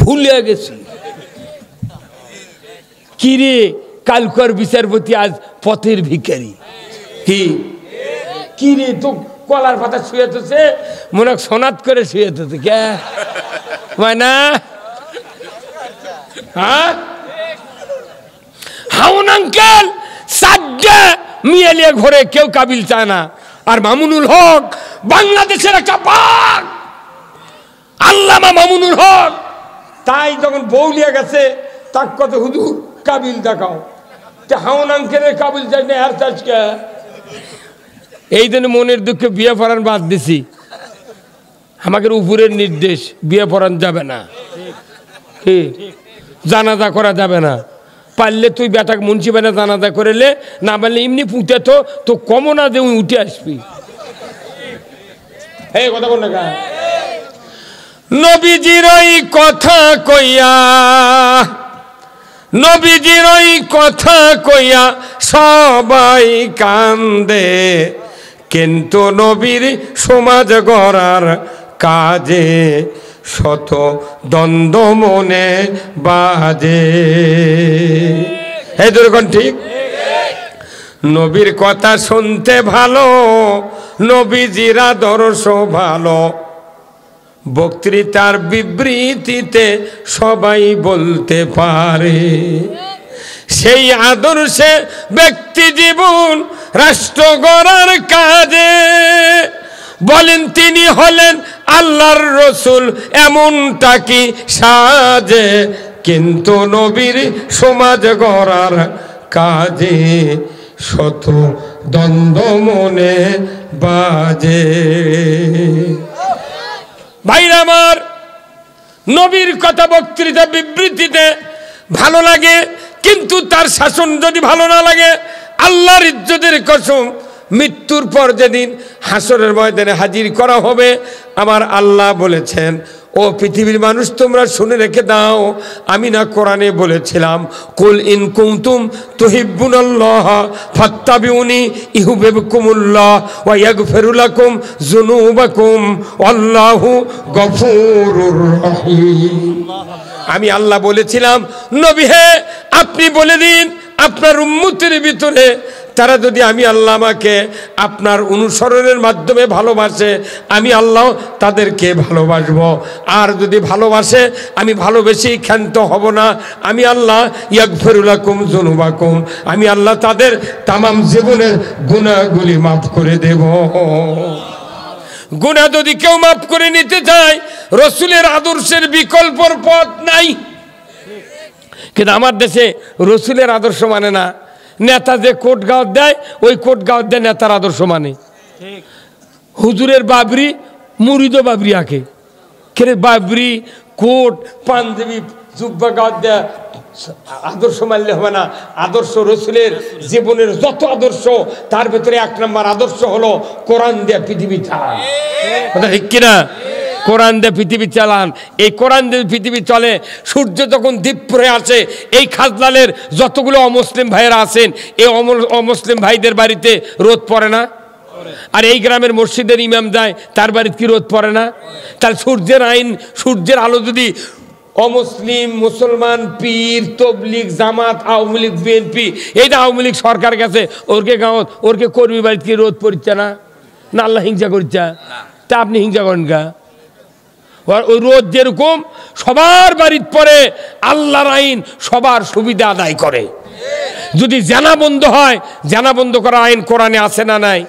[SPEAKER 1] ভুলে গেছি। কিরে কালকার বিচারপতি আজ পথের ভিখারি, কি রে তো কলার পাতা শুয়েছে, মনে সনাত করে শুয়েছে কে না? হ্যাঁ, হাউন আঙ্কেল 4টে মেয়ে নিয়ে ঘরে, কেউ কাবিল চায় না। আর মামুনুল হক বাংলাদেশের একটা বাঘ, আল্লামা মামুনুল হক। তাই যখন বউ নিয়ে গেছে তার কত হুজুর কাবিল দেখাও, হাউন আঙ্কেলের কাবিল চাই না, আর চাষকে এই জন্য মনের দুঃখে বিয়ে পড়ান বাদ দিছি। আমাদের উপরের নির্দেশ, বিয়ে পড়ান যাবে না, জানাজা করা যাবে না। পারলে তুই বেটা মুন্সিপালে জানাজা করেলে, না পারলে এমনি পুঁতে তো কমনা যে উঠে আসবি। এই কথা বল না, নবীজির ওই কথা কইয়া, নবীজির ওই কথা কইয়া সবাই কান্দে, কিন্তু নবীর সমাজ গড়ার কাজে শত দ্বন্দ্ব মনে বাজে। এই দুর্গণ ঠিক। নবীর কথা শুনতে ভালো, নবীজির আদর্শ ভালো, বক্তৃতার বিবৃতিতে সবাই বলতে পারে। সেই আদর্শে ব্যক্তি জীবন রাষ্ট্র গড়ার কাজে, বলেন তিনি হলেন আল্লাহর রসুল, এমনটা কি সাজে? কিন্তু নবীর সমাজ গড়ার কাজে শত দ্বন্দ্ব মনে বাজে। ভাইরা আমার, নবীর কথা বক্তৃতা বিবৃতিতে ভালো লাগে, কিন্তু তার শাসন যদি ভালো না লাগে, আল্লাহর ইজ্জতের কসম, মৃত্যুর পর যেদিন হাসরের ময়দানে হাজির করা হবে, আমার আল্লাহ বলেছেন, ও পৃথিবীর মানুষ তোমরা শুনে রেখে দাও, আমি না কোরআনে বলেছিলাম, কুল ইন কুনতুম তুহিব্বুনাল্লাহ ফাত্তাবিউনি ইউহিব্বুকুমুল্লাহ ওয়া ইয়াগফিরু লাকুম যুনুবাকুম আল্লাহু গফুরুর রহিম। আমি আল্লাহ বলেছিলাম, নবী হে আপনি বলে দিন আপনার উম্মতের ভিতরে তারা যদি আমি আল্লাহ আমাকে আপনার অনুসরণের মাধ্যমে ভালোবাসে, আমি আল্লাহ তাদেরকে ভালোবাসবো। আর যদি ভালোবাসে, আমি ভালোবেসেই ক্ষান্ত হব না, আমি আল্লাহ ইয়াগফিরু লাকুম যুনুবাকুম, আমি আল্লাহ তাদের তামাম জীবনের গুনাহগুলি মাফ করে দেব। গুনাহ যদি কেউ মাফ করে নিতে চায়, রসুলের আদর্শের বিকল্পর পথ নাই। কিন্তু আমার দেশে রসুলের আদর্শ মানে না, নেতা যে কোট গাঁত দেয়, ওই কোট গাঁত দেয় নেতার আদর্শ মানে। হুজুরের বাবরি মুরিদও বাবরি আঁকে, কেরে বাবরি কোট পাঞ্জাবি জুব্বা গাঁত দেয় আদর্শ মানলে হবে না। আদর্শ রসুলের জীবনের যত আদর্শ, তার ভেতরে 1 নম্বর আদর্শ হলো কোরআন দিয়ে পৃথিবী চালান। কথা ঠিক কিনা? কোরআন দিয়ে পৃথিবী চালান। এই কোরআন দিয়ে পৃথিবী চলে। সূর্য যখন দীপ্ত হয়ে আসে, এই খাজলালের যতগুলো অমুসলিম ভাইয়েরা আছেন, এই অমুসলিম ভাইদের বাড়িতে রোদ পড়ে না? আর এই গ্রামের মসজিদের ইমাম যায়, তার বাড়িতে কি রোদ পড়ে না? তাহলে সূর্যের আইন, সূর্যের আলো যদি অমুসলিম, মুসলমান, পীর, তবলিগ, জামাত, আওয়ামী লীগ, বিএনপি, এইটা আওয়ামী লীগ সরকার গেছে, ওরকে গাঁত, ওরকে কর্মী বাড়িতে কি রোদ পড়ছে না? না আল্লাহ হিংসা করছে? তা আপনি হিংসা করেন গা? ওই রোদ যেরকম সবার বাড়ির পরে, আল্লাহর আইন সবার সুবিধা আদায় করে। যদি জানা বন্ধ হয়, জানা বন্ধ করা আইন কোরআনে আছে না নাই?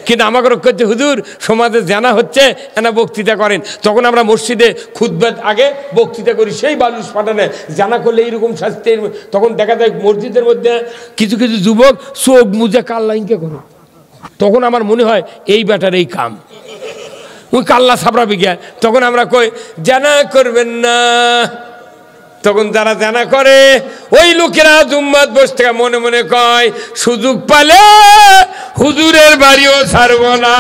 [SPEAKER 1] কিন্তু আমাকে করছে হুজুর সমাজে জানা হচ্ছে, এনা বক্তৃতা করেন। তখন আমরা মসজিদে খুতবার আগে বক্তৃতা করি, সেই বালুস পাঠানে জানা করলে এইরকম শাস্তি। তখন দেখা যায় মসজিদের মধ্যে কিছু কিছু যুবক চোখ মুজে কাল্লাইনকে করে। তখন আমার মনে হয় এই ব্যাটার এই কাম, ওই কাল্লা সাবরাবি গিয়া। তখন আমরা কই জানা করবেন না। তখন যারা জানা করে, ওই লোকেরা জুম্মাত বসে থেকে মনে মনে কয়, সুযোগ পালে হুজুরের বাড়িও ছাড়ব না।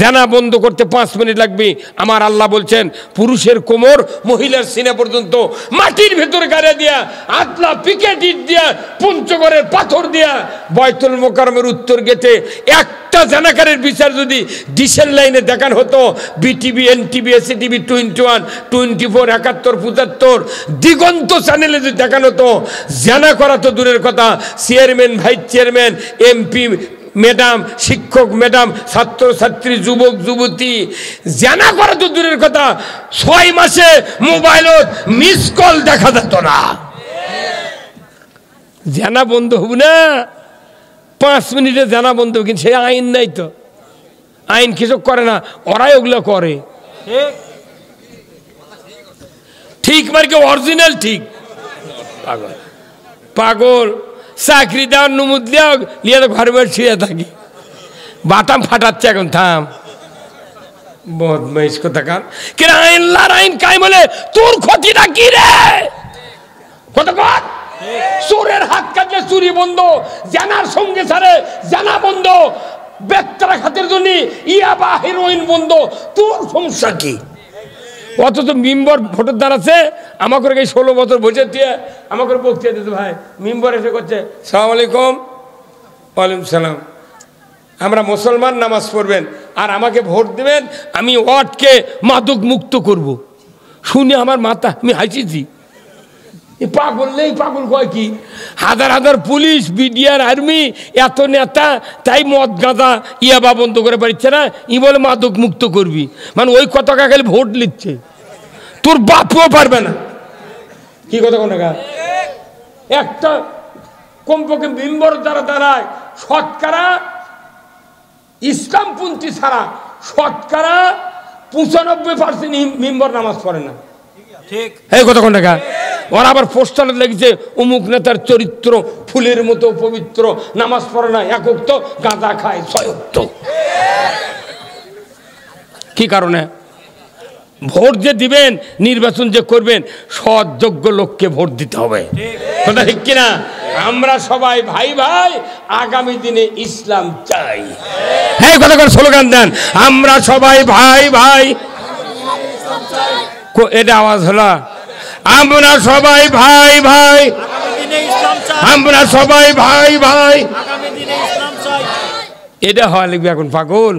[SPEAKER 1] জানা বন্ধ করতে 5 মিনিট লাগবে। আমার আল্লাহ বলছেন, পুরুষের কোমর মহিলার সিনা পর্যন্ত মাটির ভেতর গাড়ে দিয়া, আতলা পিকেট ইট দিয়া, পঞ্চগড়ের পাথর দিয়া, বয়তুল মোকাররমের উত্তর গেটে একটা জানাকারের বিচার যদি ডিসেল লাইনে দেখানো হতো, বিটিভি, এনটিভি, এসিটিভি, 21, 24, 71, 75 দিগন্ত চ্যানেলে যদি দেখানো হতো, জানা করা তো দূরের কথা, chairman, vice chairman, MP madam, শিক্ষক ম্যাডাম, ছাত্র ছাত্রী, যুবক যুবতী, জানা করা তো দূরের কথা, 6 মাসে মোবাইলত মিস কল দেখা যেত না। জানা বন্ধ হব না, 5 মিনিটে জানা বন্ধ। কিন্তু সে আইন নাই তো, আইন কিছু করে না, ওরাই ওগুলো করে। ঠিক মার্কে অরিজিনাল ঠিক। পাগল পাগল চাকরি দেওয়ার নুমুদ লিয়ে তো ঘরে বসে শুয়ে থাকি, বাটাম ফাটাচ্ছে এখন। থাম বদমাইশ কোথাকার। কিনা আইনলার আইন কাই বলে তোর ক্ষতিটা কি রে? কত কত চোরের হাত কাটলে চুরি বন্ধ, জানার সঙ্গে সারে জানা বন্ধ, বেত্রা খাতের জন্য ইয়াবা হেরোইন বন্ধ, তোর সমস্যা কি? অথচ মেম্বার ভোটের দ্বার আছে, আমাকে 16 বছর বসে দিয়ে আমাকে বক্তৃতা দিতে। ভাই মেম্বার এসে করছে, সালাম আলাইকুম। ওয়ালাইকুম সালাম। আমরা মুসলমান, নামাজ পড়বেন। আর আমাকে ভোট দেবেন, আমি ওয়ার্ডকে মাদক মুক্ত করব। শুনে আমার মাথা, আমি হাসিছি, পাগল নেই, পাগল কয় কি? হাজার হাজার পুলিশ, বিডিআর, আর্মি, এত নেতা, তাই মদ গাঁজা ইয়াবা বন্ধ করে পারছে না, ই বলে মাদক মুক্ত করবি। মানে ওই কথা খালি ভোট নিচ্ছে, তোর বাপও পারবে না। কি কথা কোন একটা কমপক্ষে মেম্বার যারা দাঁড়ায় শতকরা ইসলামপন্থী ছাড়া শতকরা 95% মেম্বার নামাজ পড়ে না। এই কথা কোন টাকা? ওরা আবার পোস্টারে লেগেছে অমুক নেতার চরিত্র ফুলের মতো পবিত্র, নামাজ পড়ে না, একক তো গাঁজা খায়, ছয়ক্ত। কি কারণে? ভোট যে দিবেন, নির্বাচন যে করবেন, সৎ যোগ্য লোককে ভোট দিতে হবে। কথা ঠিক কিনা? আমরা সবাই ভাই ভাই, আগামী দিনে ইসলাম চাই। হ্যাঁ, কথা করে স্লোগান দেন, আমরা সবাই ভাই ভাই। এটা আওয়াজ হলো, আমরা সবাই ভাই ভাই, আমরা সবাই ভাই ভাই। এটা হওয়া লিখবে এখন। পাগল,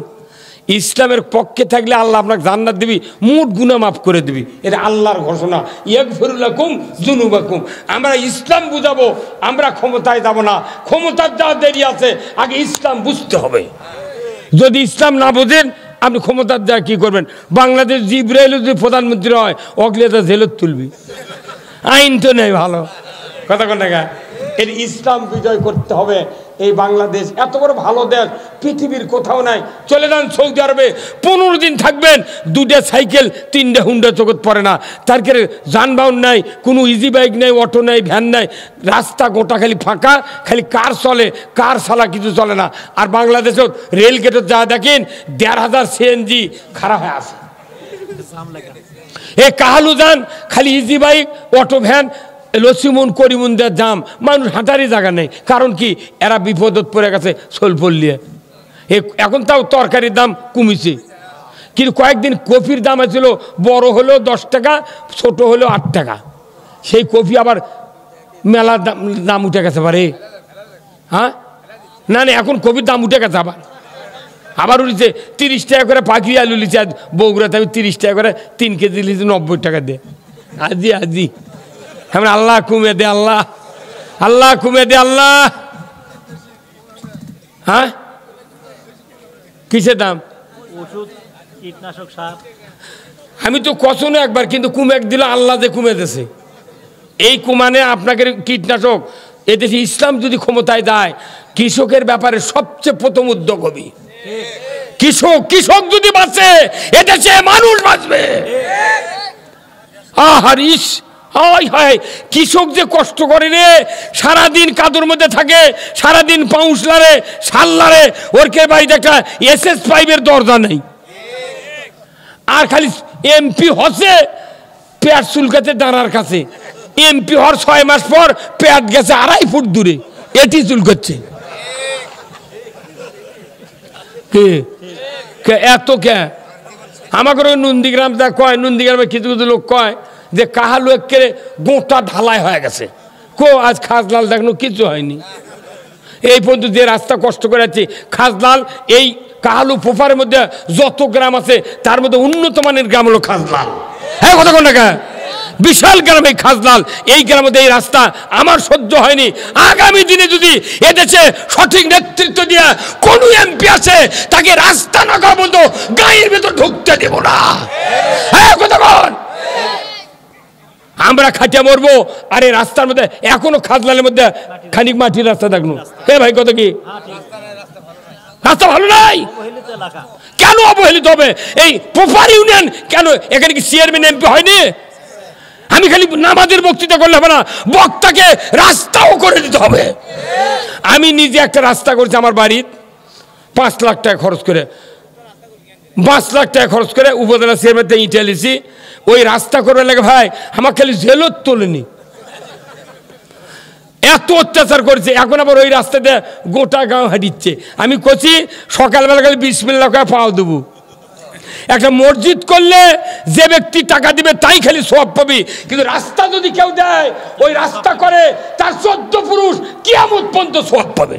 [SPEAKER 1] ইসলামের পক্ষে থাকলে আল্লাহ আপনাকে জান্নাত দিবি, মোট গুনাহ মাফ করে দিবি, এটা আল্লাহর ঘোষণা। ইয়াগফিরু লাকুম যুনুবাকুম। আমরা ইসলাম বুঝাবো, আমরা ক্ষমতায় যাব না। ক্ষমতার যা দেরি আছে, আগে ইসলাম বুঝতে হবে। যদি ইসলাম না বোঝেন, আপনি ক্ষমতার যা কি করবেন? বাংলাদেশ জিব্রাইল যদি প্রধানমন্ত্রী হয়, অগলেতা জেলত তুলবি, আইন তো নেই ভালো। কথা কোন টাকা? এর ইসলাম বিজয় করতে হবে। এই বাংলাদেশ এত বড় ভালো দেশ, পৃথিবীর কোথাও নাই। চলে যান সৌদি আরবে, 15 দিন থাকবেন, 2টা সাইকেল 3টা হুন্ডা চোখত পড়ে না। তার করে যানবাহন নাই, কোনো ইজি বাইক নাই, অটো নাই, ভ্যান নাই, রাস্তা গোটা খালি ফাঁকা, খালি কার চলে, কার ছাড়া কিছু চলে না। আর বাংলাদেশত রেল গেটে যা দেখেন 1500 সিএনজি খারাপ হয়ে আছে। এ কাহালু যান, খালি ইজি বাইক, অটো, ভ্যান, লসিমন করিমন দেওয়ার জাম, মানুষ হাঁটারই জায়গা নেই। কারণ কি? এরা বিপদত পড়ে গেছে সোলফল নিয়ে। এখন তাও তরকারির দাম কমেছে, কিন্তু কয়েকদিন কপির দাম ছিল, বড় হলেও 10 টাকা, ছোট হলেও 8 টাকা। সেই কপি আবার মেলার দাম উঠে গেছে পারে। হ্যাঁ, না না, এখন কপির দাম উঠে গেছে, আবার উঠেছে 30 টাকা করে। পাখি আলু লিছে বগুড়াতে আমি 30 টাকা করে 3 কেজি লিছি, 90 টাকা দে। আজি আজি আমরা আল্লাহ কমে দে, আল্লাহ আল্লাহ কমে দে, আল্লাহ। হ্যাঁ, কিসের দাম?
[SPEAKER 2] ওষুধ, কীটনাশক, সার।
[SPEAKER 1] আমি তো কখনো একবার, কিন্তু কুমেক দিল আল্লাহ যে কমে দিয়েছে। এই কুমানে আপনাকে কীটনাশক, এদেশে ইসলাম যদি ক্ষমতায় যায়, কৃষকের ব্যাপারে সবচেয়ে প্রথম উদ্যোগ হবে। কৃষক যদি বাঁচে, এদেশে মানুষ বাঁচবে। আহারিস, হায় হায়, কৃষক যে কষ্ট করে রে, সারাদিন কাদুর মধ্যে থাকে, সারাদিন পাউস লারে, শাল লারে, ওরকে বাড়িতে একটা SS5 দরজা নেই। আর খালি এমপি হচ্ছে পেট চুলকাতে দাঁড়ার কাছে। এমপি হওয়ার 6 মাস পর পেট গেছে 2.5 ফুট দূরে, এটি চুলকাচ্ছে। এত কে? আমাকে নন্দীগ্রাম যা কয়, নন্দীগ্রামে কিছু কিছু লোক কয় যে কাহালু একেবারে গোটা ঢালাই হয়ে গেছে। আজ খাজলাল দেখনো কিছু হয়নি। এই পর্যন্ত যে রাস্তা কষ্ট করে যাচ্ছি, খাজলাল, এই কাহালু পোফারের মধ্যে যত গ্রাম আছে তার মধ্যে উন্নত মানের গ্রাম হলো খাজলাল। হ্যাঁ, কথা কোন টাকা? বিশাল গ্রাম এই খাজলাল। এই গ্রামে এই রাস্তা আমার সহ্য হয়নি। আগামী দিনে যদি এদেশে সঠিক নেতৃত্ব দিয়ে কোন এমপি আছে, তাকে রাস্তা না করা বন্ধ, গায়ের ভেতর ঢুকতে দেব না। হ্যাঁ, কথা বল। আমরা খাটিয়া মরবো, আর এই রাস্তার মধ্যে এখনো খাজলালের মধ্যে খানিক মাটির রাস্তা দেখলো। হে ভাই, কত কি রাস্তা ভালো নাই? কেন অবহেলিত হবে? এই পোফার ইউনিয়ন কেন? এখানে কি চেয়ারম্যান এমপি হয়নি? আমি খালি নামাজের বক্তৃতা করলে হবে না, বক্তাকে রাস্তাও করে দিতে হবে। আমি নিজে একটা রাস্তা করেছি আমার বাড়ির, 5 লাখ টাকা খরচ করে, 5 লাখ টাকা খরচ করে উপজেলা চেয়ারম্যান ইটা লিছি। ওই রাস্তা করবে লাগে ভাই, আমার খালি জেলত তোলেনি, এত অত্যাচার করেছে। এখন আবার ওই রাস্তাতে গোটা গাঁও হাঁটিচ্ছে। আমি কছি সকালবেলা খালি বিসমিল্লাহ করে পাও দেবো। একটা মসজিদ করলে যে ব্যক্তি টাকা দিবে তাই খালি সওয়াব পাবি, কিন্তু রাস্তা যদি কেউ দেয়, ওই রাস্তা করে তার 14 পুরুষ কিয়ামত পর্যন্ত সওয়াব পাবে।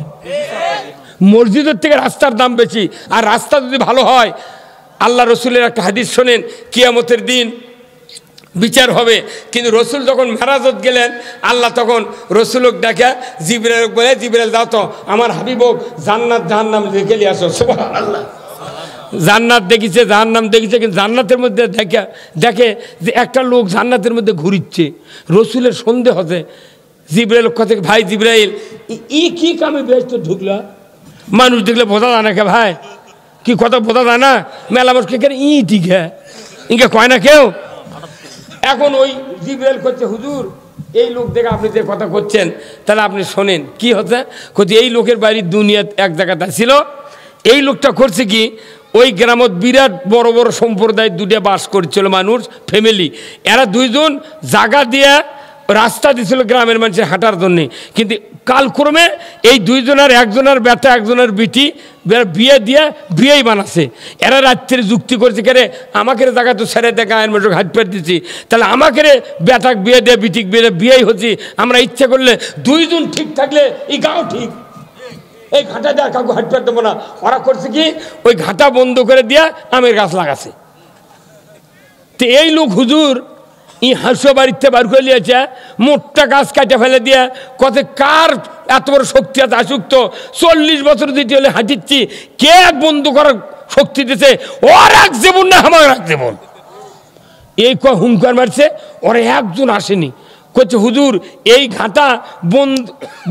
[SPEAKER 1] মসজিদের থেকে রাস্তার দাম বেশি। আর রাস্তা যদি ভালো হয়, আল্লাহ রসুলের একটা হাদিস শোনেন, কিয়ামতের দিন বিচার হবে। কিন্তু রসুল যখন মেরাজত গেলেন, আল্লাহ তখন রসুলক ডাকে জিবরাইল বলে, জিবরাইল দাও তো আমার হাবিবক জান্নাত জাহান্নাম দেখে নিয়ে আসো। সুবহানাল্লাহ। জান্নাত দেখিছে, জাহান্নাম দেখিছে, কিন্তু জান্নাতের মধ্যে দেখে যে একটা লোক জান্নাতের মধ্যে ঘুরিচ্ছে। রসুলের সন্দেহ হচ্ছে। জিবরাইল কথা, ভাই জিবরাইল কি কামে বেশ তো ঢুকলা? মানুষ দেখলে বোঝা যায় না কে ভাই? কি কথা বোঝা যায় না? মেলা মানুষ কে ঠিক হ্যাঁ ইনকে কয় না কেউ। এখন ওই জিবরাইল করছে, হুজুর এই লোক দেখে আপনি যে কথা করছেন, তাহলে আপনি শোনেন কি হচ্ছে। এই লোকের বাড়ির দুনিয়াত এক জায়গাতে ছিল। এই লোকটা করছে কি, ওই গ্রামত বিরাট বড় বড় সম্প্রদায় দুটো বাস করছিল মানুষ, ফ্যামিলি। এরা দুইজন জায়গা দিয়ে রাস্তা দিছিল গ্রামের মানুষের হাঁটার জন্যে। কিন্তু কালক্রমে এই দুইজনের, একজনের বেটা একজনের বিটি বিয়ে দিয়ে বিয়েই বানাচ্ছে। এরা রাত্রে যুক্তি করছে, কে রে আমাকে জায়গা তো ছেড়ে দেখা গায়ের মানুষ হাত পেট দিচ্ছি, তাহলে আমাকে বেটাক বিয়ে দিয়ে বিটিক বিয়ে বিয়েই হচ্ছি। আমরা ইচ্ছে করলে দুইজন ঠিক থাকলে এই গাঁও ঠিক, এই ঘাটা দেওয়ার কাউকে হাত পেট দেবো না। ওরা করছে কি, ওই ঘাটা বন্ধ করে দিয়া আমের গাছ লাগাছে। তো এই লোক হুজুর হাঁসো বাড়িতে বার করে নিয়েছে, মোটটা গাছ কাটে ফেলে দিয়ে কত কার এত বড় শক্তি আছে আসুক্ত। 40 বছর দিতে হলে হাঁটিচ্ছি, কে বন্ধ করার শক্তি দিছে? ওর এক জীবন না আমার এক জীবন। এই হুঙ্কার মারছে, ওরা একজন আসেনি। করছে হুজুর এই ঘাটা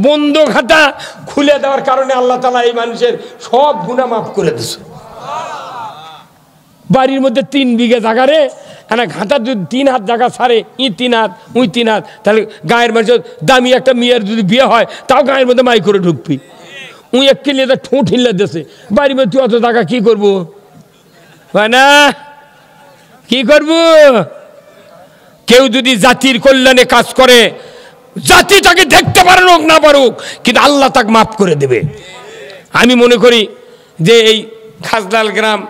[SPEAKER 1] বন্ধ ঘাটা খুলে দেওয়ার কারণে আল্লাহ তাআলা এই মানুষের সব গুনাহ মাফ করে দিছে। বাড়ির মধ্যে 3 বিঘা জায়গা রে, ঘাটার যদি 3 হাত জায়গা ছাড়ে, 3 হাত 3 হাত, তাহলে গায়ের মানুষের দামি একটা মেয়ের যদি বিয়ে হয়, তাও গায়ের মধ্যে মাই করে ঢুকবি। এক কিনলে তার ঠোঁট হিল্লা দিয়েছে। বাড়ির মধ্যে অত জায়গা কি করবো না, কি করবো? কেউ যদি জাতির কল্যাণে কাজ করে, জাতি তাকে দেখতে পারুক না পারুক, কিন্তু আল্লাহ তাকে মাফ করে দেবে। আমি মনে করি যে এই খাজলাল গ্রাম,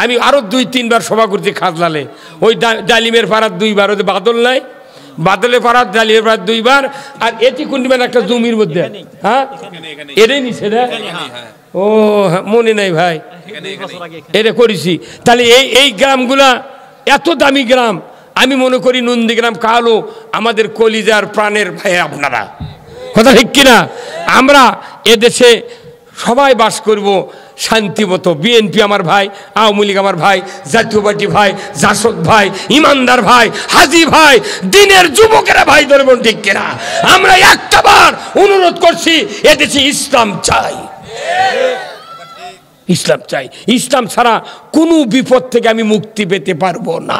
[SPEAKER 1] আমি আরও 2-3 বার সভা করছি খাজলালে। ওই ডালিমের পাড়ার 2 বার, ওই বাদল নাই, বাদলের পাড়ার ডালিমের পাড়ার 2 বার, আর এটি কুন্ডিমান একটা জমির মধ্যে। হ্যাঁ এটাই নিছে না? ও মনে নাই ভাই, এটা করেছি। তাহলে এই গ্রামগুলা এত দামি গ্রাম। আমি মনে করি নন্দীগ্রাম কালো আমাদের কলিজার প্রাণের ভাই আপনারা, কথা ঠিক কিনা? আমরা এদেশে সবাই বাস করব শান্তিমতো। বিএনপি আমার ভাই, আওয়ামী লীগ আমার ভাই, জাতীয় পার্টি ভাই, জাসদ ভাই, ইমানদার ভাই, হাজি ভাই, দিনের যুবকেরা ভাই ধরবেন, ঠিক কিনা? আমরা একটাবার অনুরোধ করছি, এদেশে ইসলাম চাই, ইসলাম চাই। ইসলাম ছাড়া কোনো বিপদ থেকে আমি মুক্তি পেতে পারবো না।